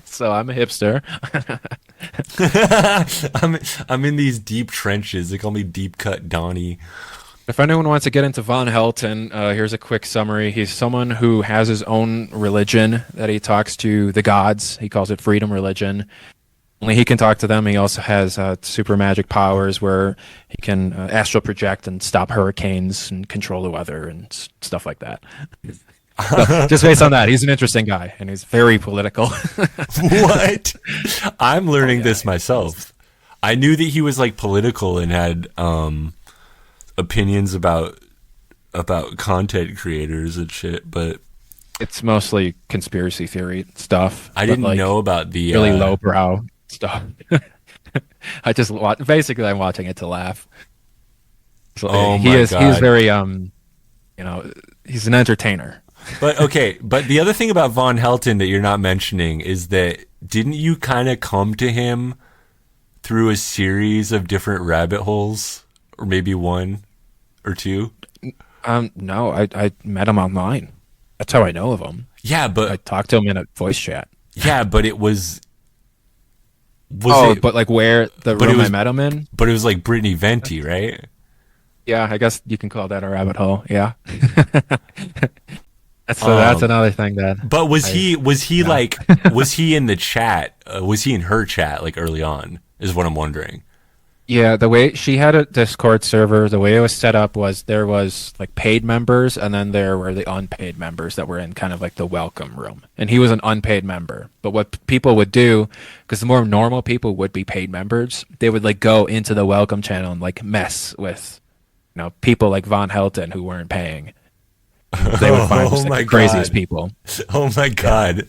So I'm a hipster. I'm in these deep trenches. They call me Deep Cut Donnie. If anyone wants to get into Von Helton, here's a quick summary. He's someone who has his own religion that he talks to the gods. He calls it freedom religion. Only he can talk to them. He also has super magic powers where he can astral project and stop hurricanes and control the weather and stuff like that. So, just based on that, he's an interesting guy, and he's very political. What? I'm learning this myself. I knew that he was like political and had opinions about content creators and shit, but it's mostly conspiracy theory stuff. I didn't know about the really lowbrow stuff. I just basically I'm watching it to laugh. So God. He's very he's an entertainer. But okay, but the other thing about Von Helton that you're not mentioning is that didn't you kind of come to him through a series of different rabbit holes, or maybe one or two? No, I met him online. That's how I know of him. Yeah, but I talked to him in a voice chat. Yeah, but it was but like where the room I met him in? But it was like Brittany Venti, right? Yeah, I guess you can call that a rabbit hole. Yeah. That's another thing that. But was he in the chat? Was he in her chat like early on? Is what I'm wondering. Yeah, the way she had a Discord server, the way it was set up was there was like paid members, and then there were the unpaid members that were in kind of like the welcome room. And he was an unpaid member. But what people would do, because the more normal people would be paid members, they would like go into the welcome channel and like mess with, people like Von Helton who weren't paying. They would find the craziest people. Oh my god!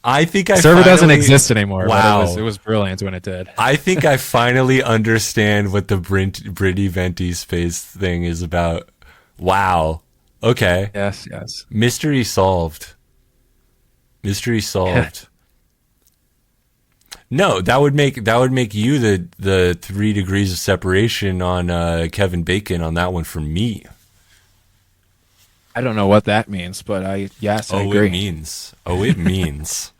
I think the server doesn't exist anymore. Wow, but it was brilliant when it did. I think I finally understand what the Brittany Venti space thing is about. Wow. Okay. Yes. Mystery solved. No, that would make you the 3 degrees of separation on Kevin Bacon on that one for me. I don't know what that means, but I agree. It means. It means.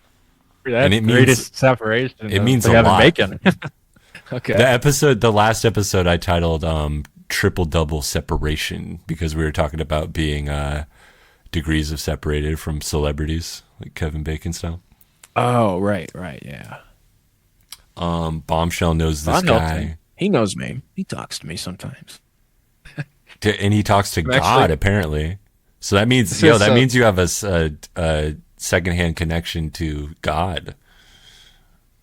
And it means separation. It means a lot. Bacon. Okay. The last episode I titled Triple Double Separation because we were talking about being degrees of separated from celebrities, like Kevin Bacon style. Oh, right, yeah. Bombshell knows this guy. He knows me. He talks to me sometimes. And he talks to God, apparently. So that means means you have a secondhand connection to God.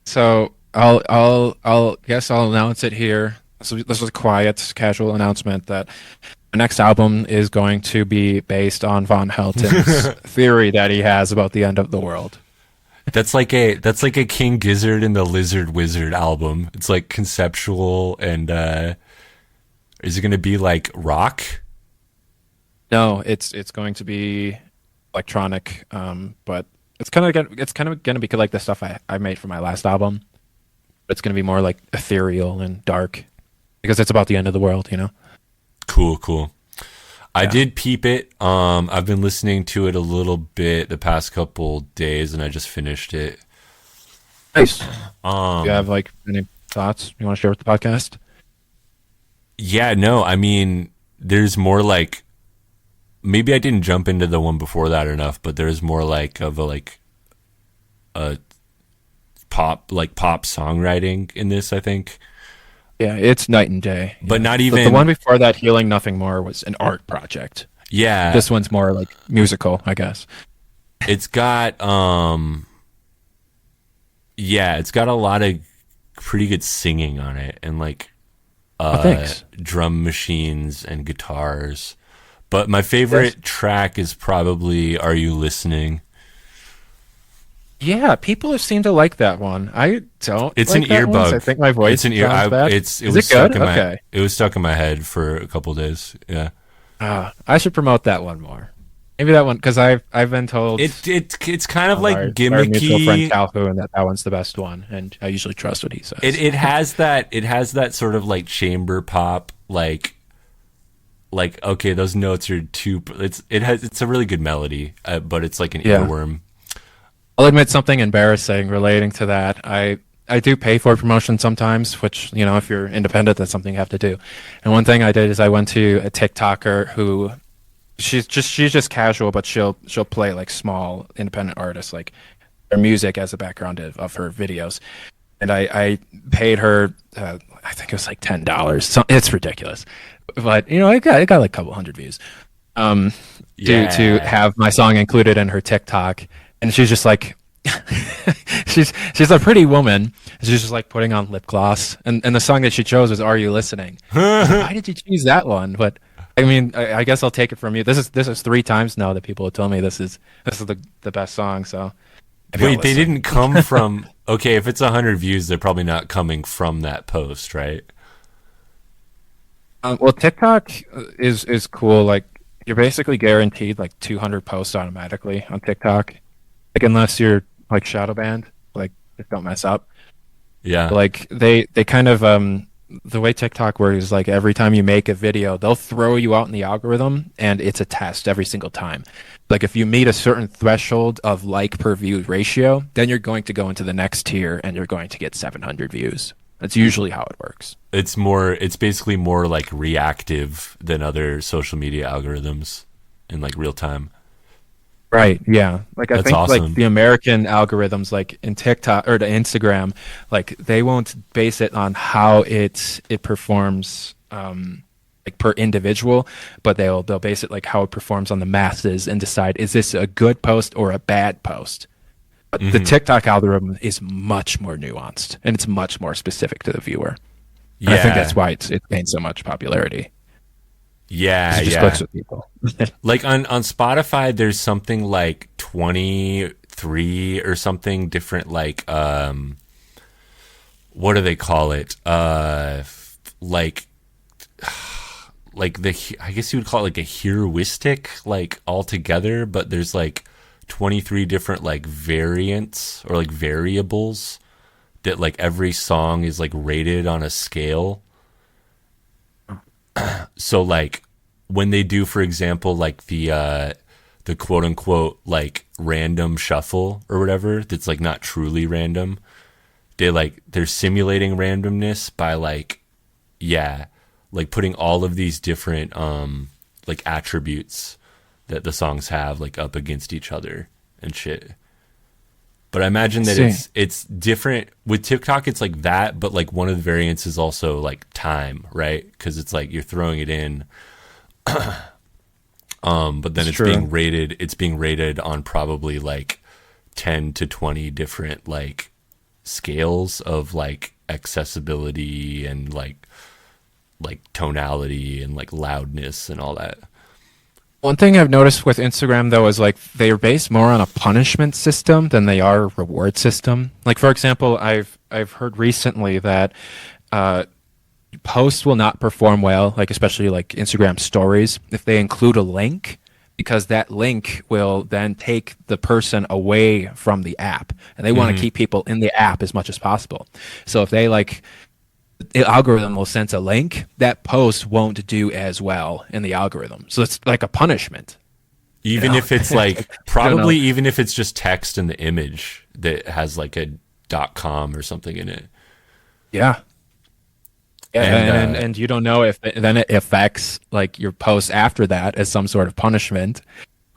So I'll guess I'll announce it here. So this was a quiet, casual announcement that the next album is going to be based on Von Helton's theory that he has about the end of the world. That's like a King Gizzard and the Lizard Wizard album. It's like conceptual and is it going to be like rock? No, it's going to be electronic, but it's kind of gonna be like the stuff I made for my last album. It's gonna be more like ethereal and dark because it's about the end of the world, Cool. I did peep it. I've been listening to it a little bit the past couple days, and I just finished it. Nice. Do you have like any thoughts you want to share with the podcast? Yeah, no. I mean, there's more like. Maybe I didn't jump into the one before that enough, but there's more like of a pop songwriting in this, I think. Yeah, it's night and day. But not even the one before that, Healing Nothing More, was an art project. Yeah. This one's more like musical, I guess. It's got it's got a lot of pretty good singing on it and like drum machines and guitars. But my favorite track is probably "Are You Listening?" Yeah, people seem to like that one. I don't. It's like an earbug. I think my voice. It's an ear. Is it good? Okay. It was stuck in my head for a couple of days. Yeah. I should promote that one more. Maybe that one because I've been told it's kind of like gimmicky. Our mutual friend Calhoun that one's the best one, and I usually trust what he says. It has that sort of like chamber pop like okay, those notes are too. It's a really good melody, but it's like an earworm. I'll admit something embarrassing relating to that. I do pay for promotion sometimes, which if you're independent, that's something you have to do. And one thing I did is I went to a TikToker who she's just casual, but she'll play like small independent artists, like their music as a background of her videos. And I paid her, I think it was like $10. So it's ridiculous. But I got like a couple hundred views to have my song included in her TikTok, and she's just like she's a pretty woman. She's just like putting on lip gloss, and the song that she chose was "Are You Listening?" Why did you choose that one? But I mean, I guess I'll take it from you. This is 3 times now that people have told me this is the best song. So wait, they didn't come from. Okay, if it's 100 views, they're probably not coming from that post, right? Well, TikTok is cool. Like, You're basically guaranteed like 200 posts automatically on TikTok, like unless you're like shadow banned, like just don't mess up. Yeah. Like they kind of the way TikTok works is like every time you make a video, they'll throw you out in the algorithm and it's a test every single time. Like if you meet a certain threshold of like per view ratio, then you're going to go into the next tier and you're going to get 700 views. That's usually how it works. It's basically more like reactive than other social media algorithms in like real time. Right, yeah. Like I That's think awesome. like the American algorithms like in TikTok or the Instagram, like they won't base it on how it performs like per individual, but they'll base it like how it performs on the masses and decide is this a good post or a bad post. But the TikTok algorithm is much more nuanced and it's much more specific to the viewer. And I think Yeah. that's why it's gained so much popularity. Yeah, It just yeah. clicks with people. Like on Spotify, there's something like 23 or something different. Like what do they call it? Like I guess you would call it like a heuristic, like altogether. But there's like 23 different like variants or like variables that like every song is like rated on a scale. So like when they do, for example, like the quote unquote like random shuffle or whatever, that's like not truly random. They're simulating randomness by like putting all of these different like attributes that the songs have like up against each other and shit. But I imagine that it's different with TikTok. It's like that, but like one of the variants is also like time, right? Because it's like you're throwing it in, but then it's being rated. It's being rated on probably like 10 to 20 different like scales of like accessibility and like tonality and like loudness and all that. One thing I've noticed with Instagram though is like they're based more on a punishment system than they are a reward system. Like for example, I've heard recently that posts will not perform well, like especially like Instagram stories, if they include a link, because that link will then take the person away from the app, and they want to keep people in the app as much as possible. So if they like the algorithm will sense a link, that post won't do as well in the algorithm. So it's like a punishment. Even if it's like probably even if it's just text in the image that has like a .com or something in it. Yeah. Yeah, and you don't know if then it affects like your post after that as some sort of punishment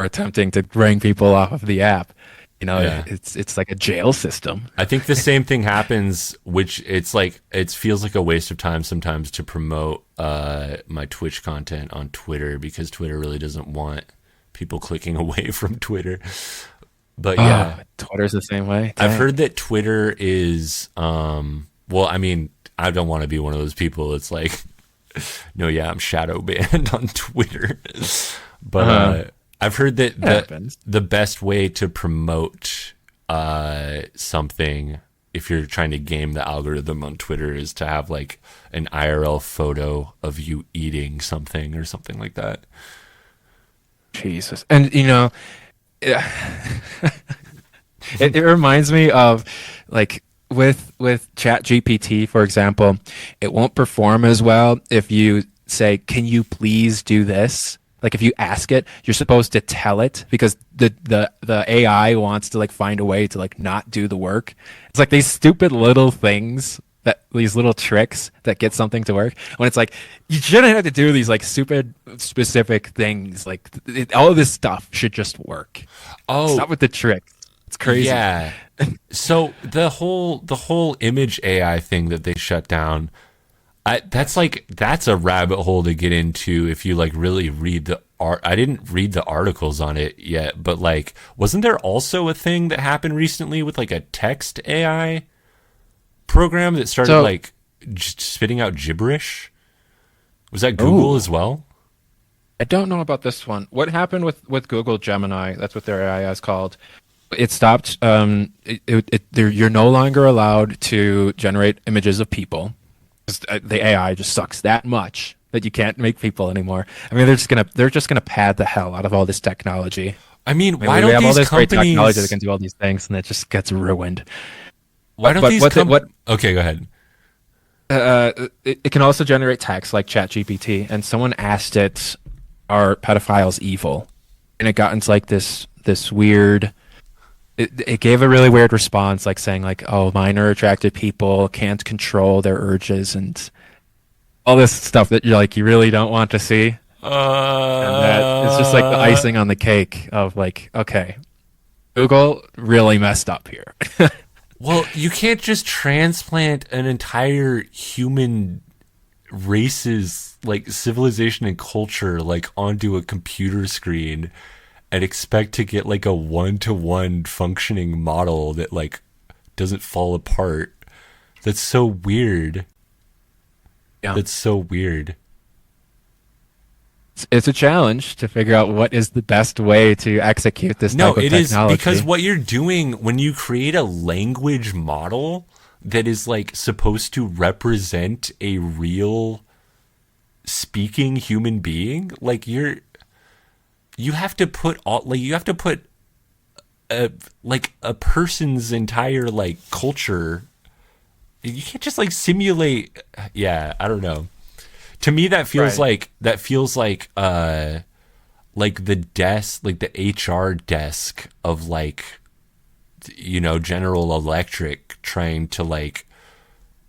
or attempting to bring people off of the app. You know, it's like a jail system. I think the same thing happens, which it's like it feels like a waste of time sometimes to promote my Twitch content on Twitter, because Twitter really doesn't want people clicking away from Twitter. But yeah, Twitter's the same way. I've heard that Twitter is well, I mean, I don't want to be one of those people. It's like, no, yeah, I'm shadow banned on Twitter, but. I've heard that the best way to promote something, if you're trying to game the algorithm on Twitter, is to have like an IRL photo of you eating something or something like that. Jesus. And, you know, it reminds me of like with ChatGPT, for example, it won't perform as well if you say, can you please do this? Like if you ask it, you're supposed to tell it, because the AI wants to like find a way to like not do the work. It's like these stupid little things, these little tricks that get something to work, when it's like you shouldn't have to do these like stupid specific things. Like all of this stuff should just work. Stop with the tricks. It's crazy. Yeah. So the whole image AI thing that they shut down, that's a rabbit hole to get into if you like really read the art. I didn't read the articles on it yet, but like, wasn't there also a thing that happened recently with like a text AI program that started like just spitting out gibberish? Was that Google as well? I don't know about this one. What happened with Google Gemini? That's what their AI is called. It stopped. You're no longer allowed to generate images of people. The AI just sucks that much that you can't make people anymore. I mean, they're just gonna pad the hell out of all this technology. I mean, We why don't have all these this great companies? technology that can do all these things, and it just gets ruined. Why don't But these Okay, go ahead. It can also generate text like ChatGPT, and someone asked it, "Are pedophiles evil?" And it got into like this weird. It gave a really weird response, like saying like, "Oh, minor attracted people can't control their urges," and all this stuff that you really don't want to see. And that it's just like the icing on the cake of like, okay, Google really messed up here. Well, you can't just transplant an entire human race's like civilization and culture like onto a computer screen and expect to get like a one-to-one functioning model that like doesn't fall apart. That's so weird. Yeah. That's so weird. It's a challenge to figure out what is the best way to execute this type of technology. No, it is because what you're doing when you create a language model that is like supposed to represent a real speaking human being, like you have to put a person's entire like culture. You can't just like simulate. Yeah, I don't know. To me, that feels like the desk, like the HR desk of like, General Electric trying to like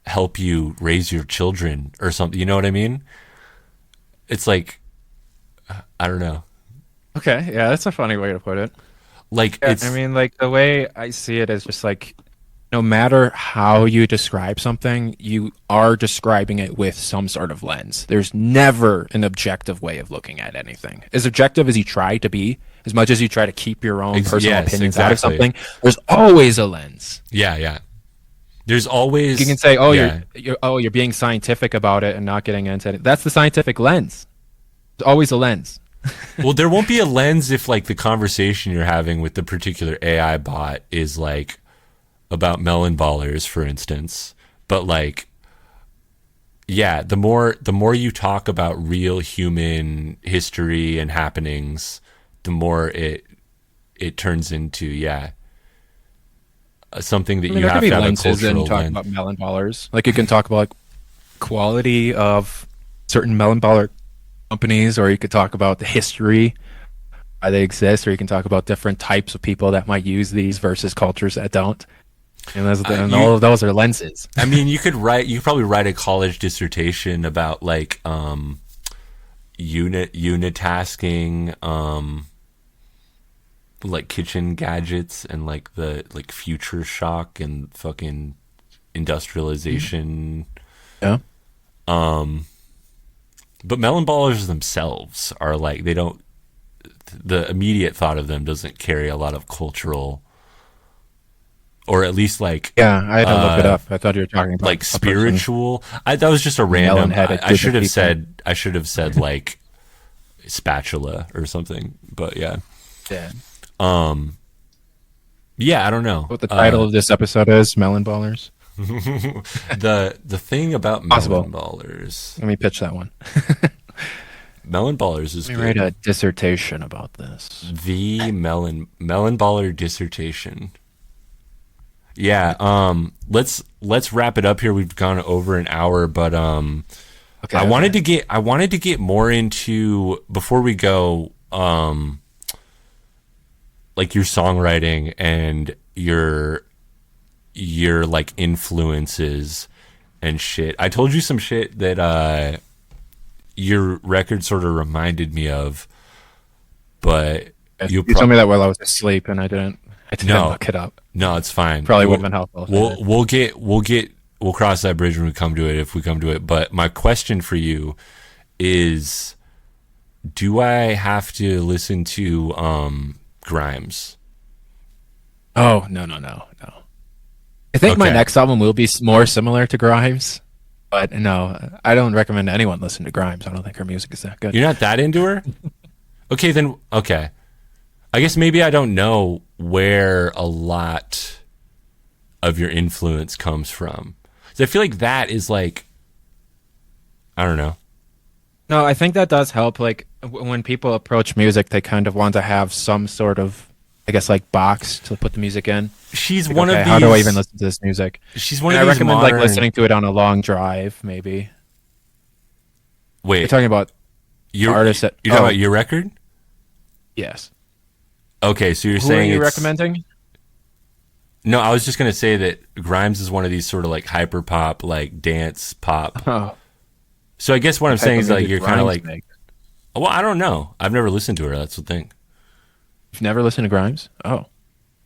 help you raise your children or something. You know what I mean? It's like, I don't know. Okay, yeah, that's a funny way to put it. Like, yeah, I mean, like the way I see it is just like, no matter how you describe something, you are describing it with some sort of lens. There's never an objective way of looking at anything. As objective as you try to be, as much as you try to keep your own personal opinions out of something, there's always a lens. Yeah. There's always... You can say, you're being scientific about it and not getting into it. That's the scientific lens. There's always a lens. Well, there won't be a lens if like the conversation you're having with the particular AI bot is like about melon ballers, for instance. But like, yeah, the more you talk about real human history and happenings, the more it turns into something that you have to have a cultural talk about melon ballers. Like you can talk about like quality of certain melon baller companies, or you could talk about the history why they exist, or you can talk about different types of people that might use these versus cultures that don't. And all of those are lenses. I mean, you could probably write a college dissertation about like unitasking, like kitchen gadgets and like the like future shock and fucking industrialization. Yeah. But melon ballers themselves are like the immediate thought of them doesn't carry a lot of cultural. Or at least like I had to look it up. I thought you were talking about like spiritual. That was just a random. I should have said like spatula or something. But yeah. Yeah. Yeah, I don't know what the title of this episode is. Melon ballers. the thing about melon ballers. Let me pitch that one. Melon ballers is Let me write a dissertation about this. The melon baller dissertation. Yeah, let's wrap it up here. We've gone over an hour, but I wanted to get more into, before we go, like your songwriting and your like influences and shit. I told you some shit that your record sort of reminded me of, but you told me that while I was asleep, and I didn't look it up. No, it's fine. Probably would have been helpful. We'll cross that bridge when we come to it, if we come to it. But my question for you is, do I have to listen to Grimes? Oh, no. I think my next album will be more similar to Grimes. But no, I don't recommend anyone listen to Grimes. I don't think her music is that good. You're not that into her? Okay, then, okay. I guess maybe I don't know where a lot of your influence comes from. So I feel like that is like, I don't know. No, I think that does help. Like when people approach music, they kind of want to have some sort of, I guess, like box to put the music in. She's Like, one okay, of these. how do I even listen to this music? She's one And of I these recommend modern. like listening to it on a long drive, maybe. You're Wait, talking about you're artists that. you're talking about your record? Yes. Okay, so you're Who are saying you it's recommending? no. I was just gonna say that Grimes is one of these sort of like hyper pop, like dance pop. Oh, So I guess what I'm type saying of is like music you're kind of Grimes like, make. well, I don't know. I've never listened to her. That's the thing. You've never listened to Grimes? Oh,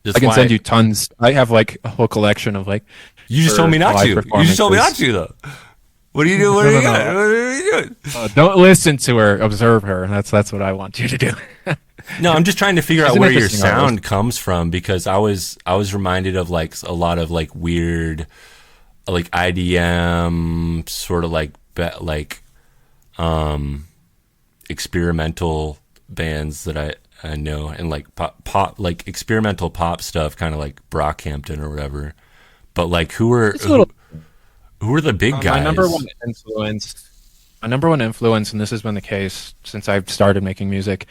That's I can why send you tons. I have like a whole collection of like. you just told me not live to. You just told me not performances. to though. What are you doing? What are you No, doing? no. What are you doing? Don't listen to her. Observe her. That's what I want you to do. No, I'm just trying to figure She's out an where your interesting sound artist. comes from because I was reminded of like a lot of like weird, like IDM sort of like experimental bands that I know and like pop like experimental pop stuff, kind of like Brockhampton or whatever. But like who are It's a little. who are the big guys? My number one influence, and this has been the case since I've started making music.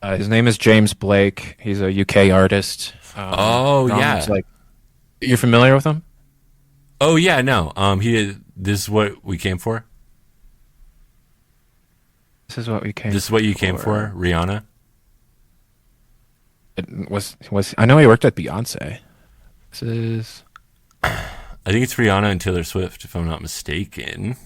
His name is James Blake. He's a UK artist. Oh yeah. Like, you're familiar with him? Oh yeah, no. He did. This is what we came for. This is what we came. This is what you came for, Rihanna. It was. I know he worked at Beyonce. This is I think it's Rihanna and Taylor Swift, if I'm not mistaken.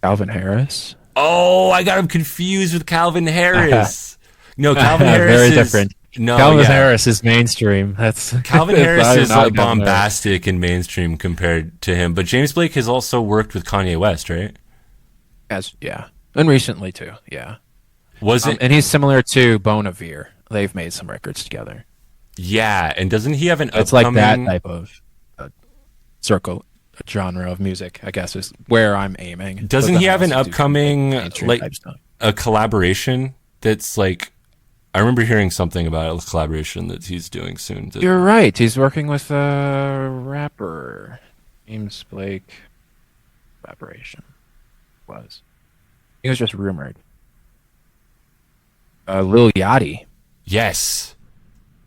Calvin Harris. Oh, I got him confused with Calvin Harris. No, Calvin Harris Very is different. No, Calvin yeah. Harris is mainstream. That's Calvin I Harris am is not like getting there. bombastic and mainstream compared to him. But James Blake has also worked with Kanye West, right? Yeah, and recently too. Yeah, Was it? and he's similar to Bonavere. They've made some records together. Yeah, and doesn't he have an It's like upcoming? that type of circle genre of music, I guess, is where I'm aiming. Doesn't But he have an then I also do upcoming mainstream like type stuff. a collaboration that's like? I remember hearing something about a collaboration that he's doing soon. You're right. He's working with a rapper, James Blake. Collaboration he was just rumored. Lil Yachty. Yes.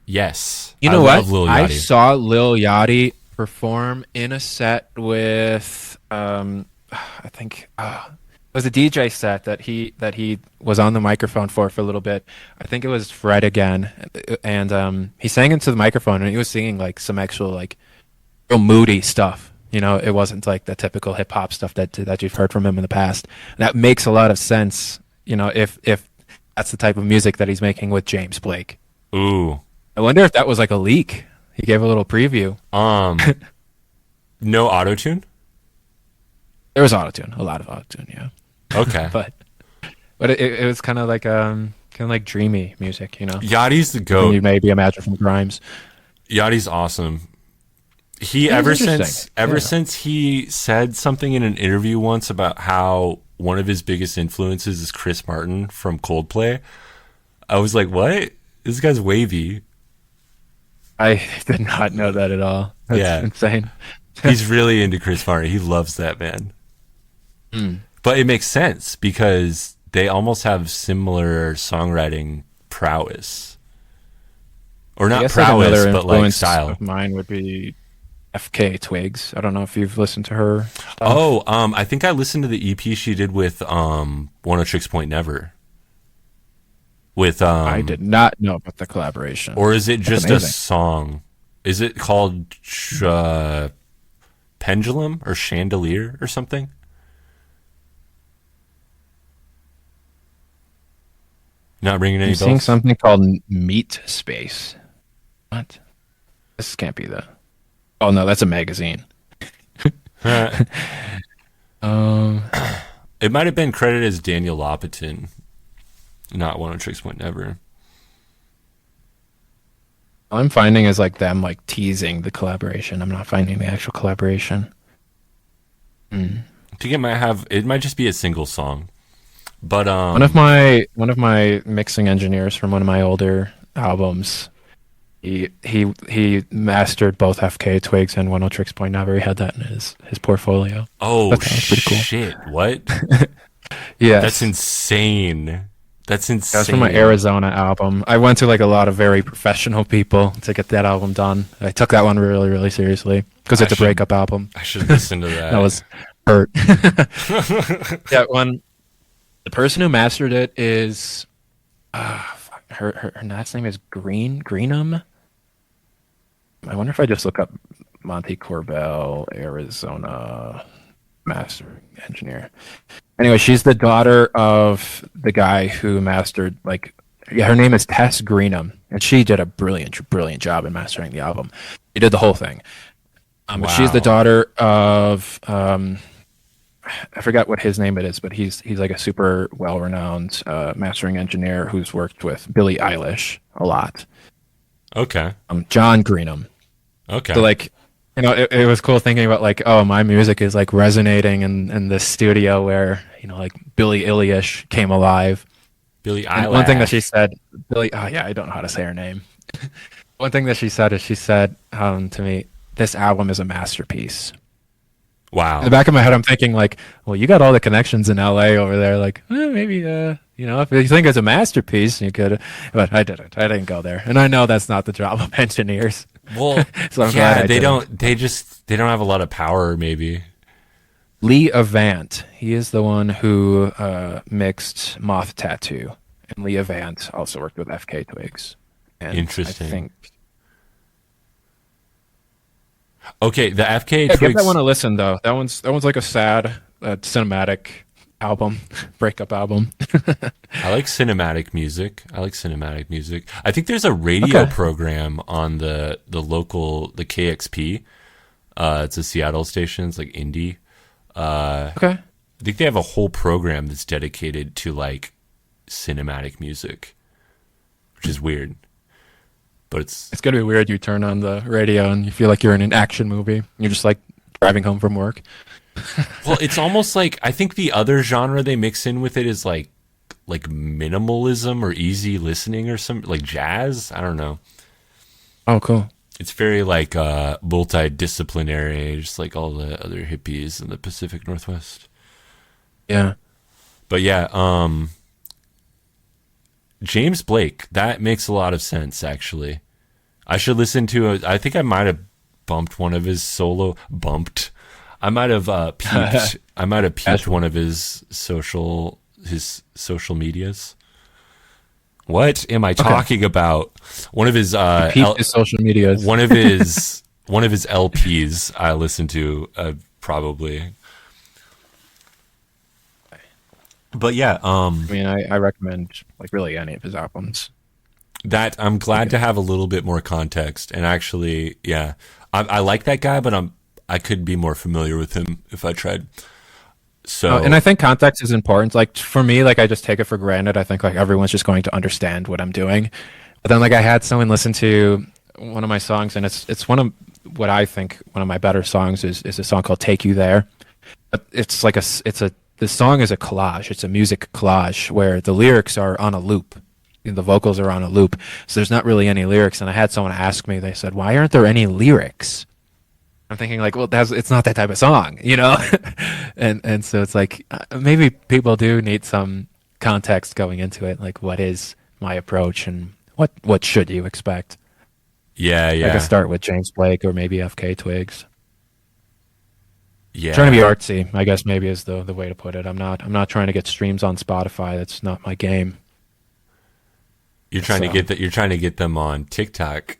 You know I what? love Lil I Yachty. saw Lil Yachty perform in a set with I think it was a DJ set that he was on the microphone for a little bit. I think it was Fred again, and he sang into the microphone and he was singing like some actual like real moody stuff. You know, it wasn't like the typical hip hop stuff that you've heard from him in the past. That makes a lot of sense. You know, if that's the type of music that he's making with James Blake. Ooh. I wonder if that was like a leak. He gave a little preview. No autotune? There was autotune, a lot of autotune, yeah. Okay. But it was kind of like dreamy music, you know. Yachty's the You GOAT. maybe imagine from Grimes. Yachty's awesome. He He's ever interesting. since he said something in an interview once about how one of his biggest influences is Chris Martin from Coldplay. I was like, "What? This guy's wavy." I did not know that at all. That's Yeah. insane. He's really into Chris Martin. He loves that man. But it makes sense because they almost have similar songwriting prowess. Or I not guess like prowess, another but like influence style. of mine would be FK Twigs. I don't know if you've listened to her stuff. Oh, I think I listened to the EP she did with One Oh Tricks Point Never. With I did not know about the collaboration. or is it just a amazing. song? Is it called Pendulum or Chandelier or something? Not ringing any I'm seeing bells. something called Meat Space. What? This can't be the. Oh no, that's a magazine. It might have been credited as Daniel Lopatin, not One Oh Tricks Point Never. All I'm finding is like them like teasing the collaboration. I'm not finding the actual collaboration. I think it might just be a single song. But One of my mixing engineers from one of my older albums, he mastered both FK Twigs and One Oh Tricks Point Never. He had that in his portfolio. oh That sounds pretty cool. shit, what? Yes. That's insane. That's insane. That's from my Arizona album. I went to like a lot of very professional people to get that album done. I took that one really, really seriously because it's a breakup album. I should listen to that. That was hurt. Yeah, the person who mastered it is her last name is Greenham. I wonder if I just look up Monti Korbelle, Arizona mastering engineer. Anyway, she's the daughter of the guy who mastered, her name is Tess Greenham, and she did a brilliant job in mastering the album. She did the whole thing. Wow. She's the daughter of, I forgot what his name it is, but he's like a super well-renowned mastering engineer who's worked with Billie Eilish a lot. Okay. John Greenham. Okay. So it was cool thinking about my music is like resonating in this studio where Billie Eilish came alive. Billie Eilish. One thing that she said, I don't know how to say her name. One thing that she said to me, this album is a masterpiece. Wow. In the back of my head, I'm thinking well, you got all the connections in LA over there. Maybe if you think it's a masterpiece, you could. But I didn't. I didn't go there, and I know that's not the job of engineers. Well, so I'm glad they don't. They don't have a lot of power. Maybe. Lee Avant. He is the one who mixed Moth Tattoo, and Lee Avant also worked with FK Twigs. And interesting. I think. Okay, the FK Twigs. Twigs. Give that one a listen though. That one's like a sad cinematic album, breakup album. I like cinematic music. I think there's a radio program on the local KXP. It's a Seattle station. It's like indie. Okay. I think they have a whole program that's dedicated to cinematic music, which is weird. But it's gonna be weird. You turn on the radio and you feel like you're in an action movie. You're just driving home from work. Well, it's almost I think the other genre they mix in with it is like minimalism or easy listening or some jazz. I don't know. Oh, cool. It's very multidisciplinary, just like all the other hippies in the Pacific Northwest. Yeah. But yeah, James Blake, that makes a lot of sense actually. I should listen to I think I might have bumped one of his I might have peeped one of his social medias. What am I talking about? One of his his social medias. One of his LPs I listened to probably. But yeah, I recommend really any of his albums. That I'm glad to have a little bit more context, and actually, yeah, I like that guy, but I could be more familiar with him if I tried. So, and I think context is important. For me, I just take it for granted. I think everyone's just going to understand what I'm doing. But then I had someone listen to one of my songs, and it's one of what I think one of my better songs is a song called "Take You There." It's the song is a collage. It's a music collage where the lyrics are on a loop. The vocals are on a loop. So there's not really any lyrics. And I had someone ask me, they said, why aren't there any lyrics? I'm thinking well, it's not that type of song, and so it's maybe people do need some context going into it. What is my approach and what should you expect? Yeah. I could start with James Blake or maybe FK Twigs. Yeah. Trying to be artsy, I guess maybe is the way to put it. I'm not trying to get streams on Spotify. That's not my game. You're trying to get them on TikTok.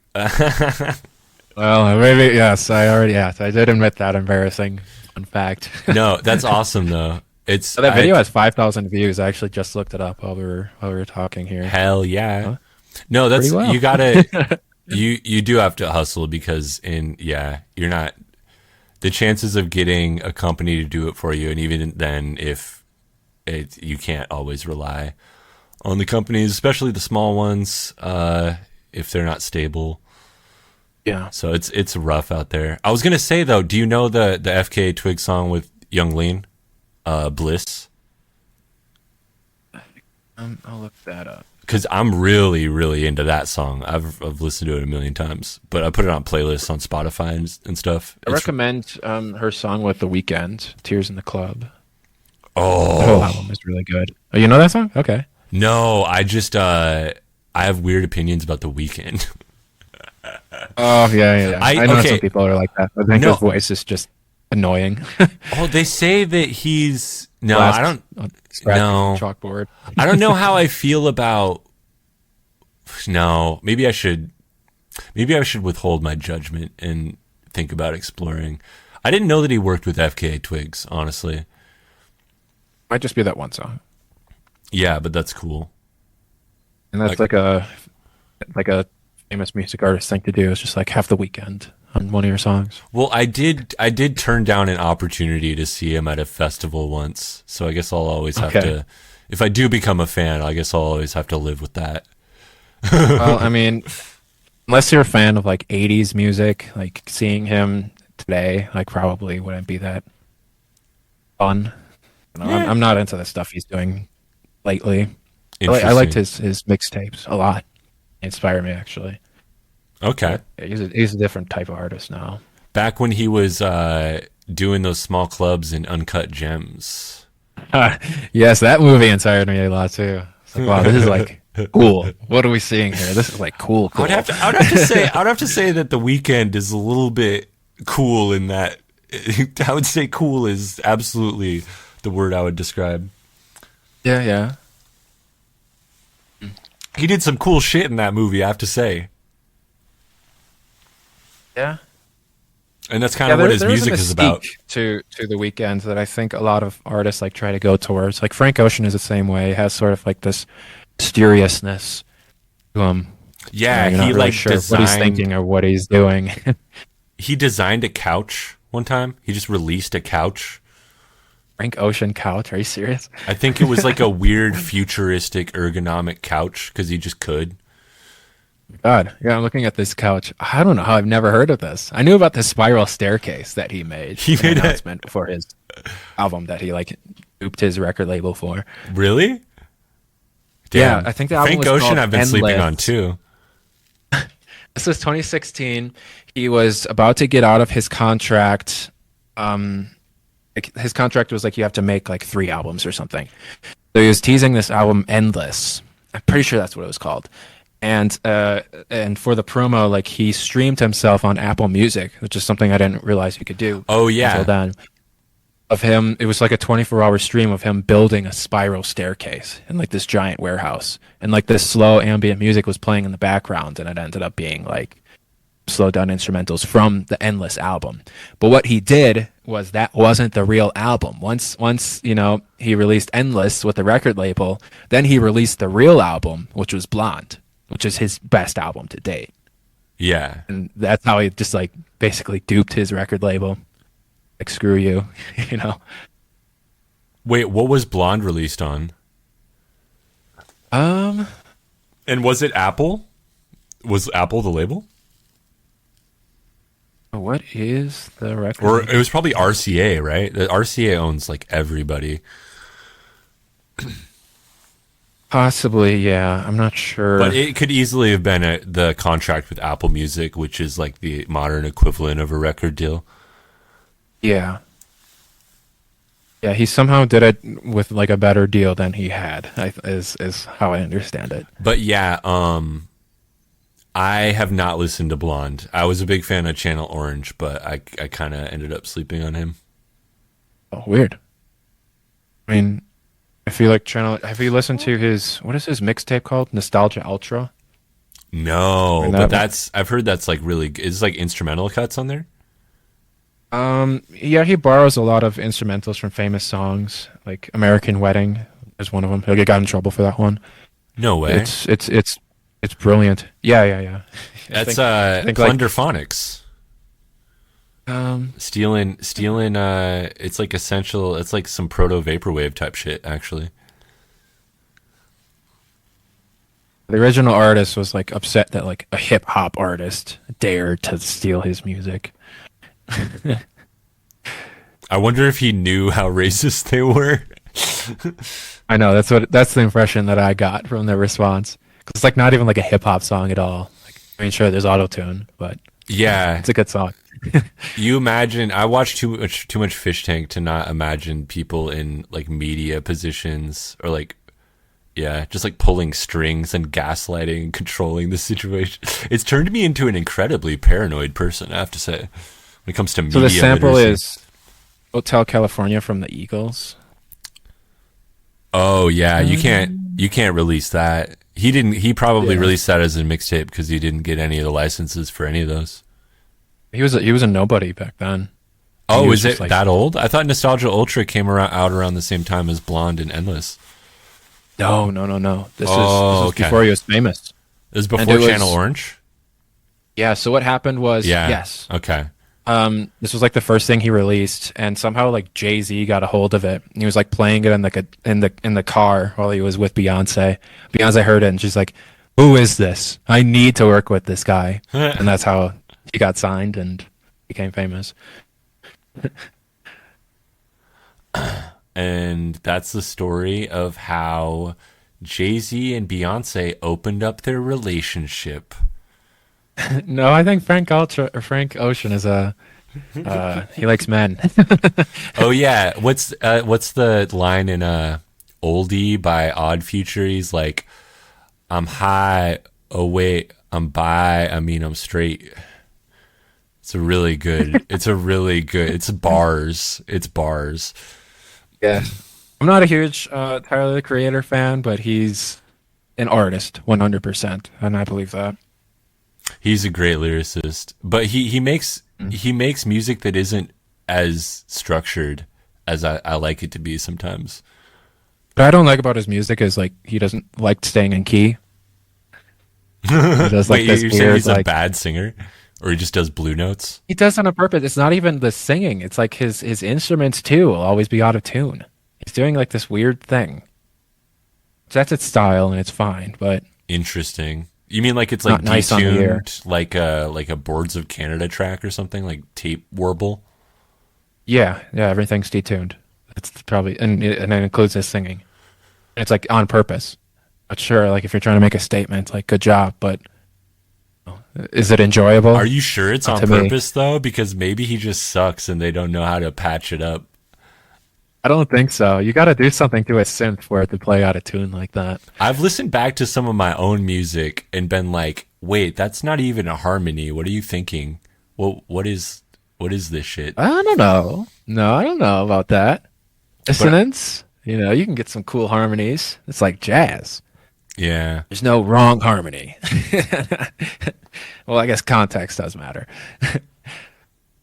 Well, maybe yes. I did admit that embarrassing fun fact. No, that's awesome though. That video has 5,000 views. I actually just looked it up while we were talking here. Hell yeah! Huh? No, that's well. You gotta you do have to hustle because you're not. The chances of getting a company to do it for you, and even then, you can't always rely on the companies, especially the small ones, if they're not stable. Yeah. So it's rough out there. I was gonna say though, do you know the FK Twig song with Young Lean, Bliss? I'll look that up. Because I'm really, really into that song. I've listened to it a million times, but I put it on playlists on Spotify and stuff. I recommend her song with The Weeknd, "Tears in the Club." The whole album is really good. Oh, you know that song? Okay. No, I just I have weird opinions about The Weeknd. Oh yeah. I know some people are like that. I think his voice is just annoying. Oh, they say that he's I don't no chalkboard. I don't know how I feel about. No, maybe I should withhold my judgment and think about exploring. I didn't know that he worked with FKA Twigs, honestly. Might just be that one song. Yeah, but that's cool. And that's like a famous music artist thing to do. It's just like have The Weeknd on one of your songs. Well, I did turn down an opportunity to see him at a festival once, so I guess I'll always have to. If I do become a fan, I guess I'll always have to live with that. Well, I mean, unless you're a fan of like 80s music, like seeing him today, like probably wouldn't be that fun. You know, yeah. I'm not into the stuff he's doing lately. I liked his mixtapes a lot. It inspired me, actually. Okay. He's a different type of artist now. Back when he was doing those small clubs in Uncut Gems. Yes, that movie inspired me a lot too. It's like, wow, this is like cool. What are we seeing here? This is like cool. I would have to say that The Weeknd is a little bit cool in that. I would say cool is absolutely the word I would describe. Yeah. He did some cool shit in that movie, I have to say. Yeah. And that's kind of what his music is about. To The Weeknd that I think a lot of artists like try to go towards. Like Frank Ocean is the same way. He has sort of like this mysteriousness to him. Yeah, he really like sure what he's thinking or what he's doing. He designed a couch one time. He just released a couch. Frank Ocean couch? Are you serious? I think it was like a weird futuristic ergonomic couch because he just could. God, yeah, I'm looking at this couch. I don't know how I've never heard of this. I knew about the spiral staircase that he made. He made an announcement for his album that he like duped his record label for. Really? Damn. Yeah, I think the album Frank was Ocean I've been Endless. Sleeping on too. This was 2016. He was about to get out of his contract. His contract was like you have to make like 3 albums or something. So he was teasing this album Endless. I'm pretty sure that's what it was called. And for the promo, like he streamed himself on Apple Music, which is something I didn't realize you could do. Oh yeah. Until then, of him, it was like a 24-hour stream of him building a spiral staircase in like this giant warehouse, and like this slow ambient music was playing in the background, and it ended up being like slowed down instrumentals from the Endless album. But what he did was that wasn't the real album. Once he released Endless with the record label, then he released the real album, which was Blonde, which is his best album to date. Yeah. And that's how he just like basically duped his record label. Like, screw you, Wait, what was Blonde released on? And was it Apple? Was Apple the label? What is the record? Or it was probably RCA, right? The RCA owns like everybody. Possibly, yeah. I'm not sure. But it could easily have been the contract with Apple Music, which is like the modern equivalent of a record deal. Yeah. Yeah, he somehow did it with like a better deal than he had, is how I understand it. But yeah, I have not listened to Blonde. I was a big fan of Channel Orange, but I kind of ended up sleeping on him. Oh, weird. I mean, if you like have you listened to what is his mixtape called? Nostalgia Ultra? No, but I've heard that's like really good. It's like instrumental cuts on there? Yeah, he borrows a lot of instrumentals from famous songs, like American Wedding is one of them. He'll get got in trouble for that one. No way. It's brilliant. Yeah. That's Plunderphonics. Stealing it's like essential, it's like some proto vaporwave type shit actually. The original artist was like upset that like a hip hop artist dared to steal his music. I wonder if he knew how racist they were. I know, that's the impression that I got from the response. Cause it's like not even like a hip hop song at all. Like, I mean, sure, there's auto tune, but yeah, it's a good song. You imagine? I watch too much Fish Tank to not imagine people in like media positions or like, yeah, just like pulling strings and gaslighting and controlling the situation. It's turned me into an incredibly paranoid person, I have to say, when it comes to media. So the sample literacy. is Hotel California from the Eagles. Oh yeah, you can't release that. He probably released that as a mixtape because he didn't get any of the licenses for any of those. He was a nobody back then. Oh, is it like, that old? I thought Nostalgia Ultra came out around the same time as Blonde and Endless. No. This was before he was famous. It was before Channel Orange? Yeah, so what happened was, yes. Okay. This was like the first thing he released, and somehow like Jay-Z got a hold of it. He was like playing it in the car while he was with Beyonce. Beyonce heard it and she's like, "Who is this? I need to work with this guy." And that's how he got signed and became famous. And that's the story of how Jay-Z and Beyonce opened up their relationship. No, I think Frank Ocean is he likes men. Oh yeah, what's the line in Oldie by Odd Future? He's like, "I'm high, oh wait, I'm bi, I mean I'm straight." It's bars. It's bars. Yeah. I'm not a huge Tyler the Creator fan, but he's an artist 100%, and I believe that. He's a great lyricist, but he makes music that isn't as structured as I like it to be sometimes. What I don't like about his music is like he doesn't like staying in key. He does, like, wait, you're saying he's a bad singer, or he just does blue notes? He does on a purpose. It's not even the singing. It's like his instruments too will always be out of tune. He's doing like this weird thing. So that's its style and it's fine, but interesting. You mean like it's like nice detuned, like a Boards of Canada track or something, like tape warble? Yeah, everything's detuned. That's probably and it includes his singing. It's like on purpose. But sure, like if you're trying to make a statement, like good job, but is it enjoyable? Are you sure it's on purpose though? Because maybe he just sucks and they don't know how to patch it up. I don't think so. You got to do something to a synth for it to play out of tune like that. I've listened back to some of my own music and been like, "Wait, that's not even a harmony. What are you thinking? What is this shit?" I don't know. No, I don't know about that. Dissonance. You can get some cool harmonies. It's like jazz. Yeah. There's no wrong harmony. Well, I guess context does matter.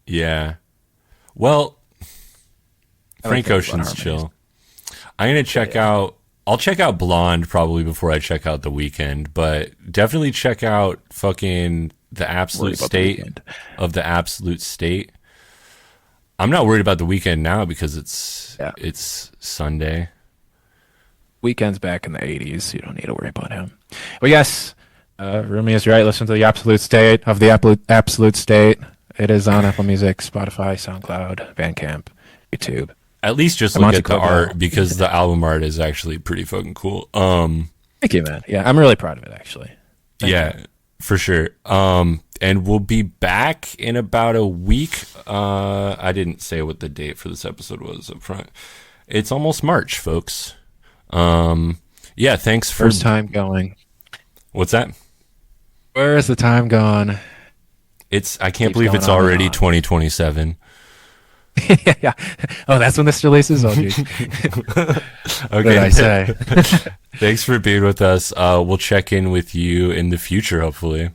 Yeah. Well, Frank Ocean's chill. I'm going to check out... I'll check out Blonde probably before I check out The Weeknd, but definitely check out fucking The Absolute State of The Absolute State. I'm not worried about The Weeknd now because it's Sunday. Weeknd's back in the 80s. You don't need to worry about him. But yes, Rumi is right. Listen to The Absolute State of The Absolute State. It is on Apple Music, Spotify, SoundCloud, Bandcamp, YouTube. At least just look at the art because the album art is actually pretty fucking cool. Thank you, man. Yeah, I'm really proud of it, actually. Thank you. For sure. And we'll be back in about a week. I didn't say what the date for this episode was up front. It's almost March, folks. Thanks for... First time going. What's that? Where is the time gone? I can't believe it's already 2027. Yeah. Oh, that's when this releases? Oh, geez. Okay. What did I say? Thanks for being with us. We'll check in with you in the future, hopefully.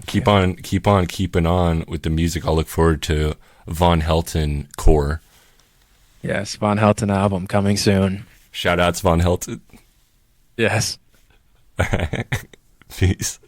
Keep on keeping on with the music. I'll look forward to Von Helton Core. Yes, Von Helton album coming soon. Shout outs Von Helton. Yes. Peace.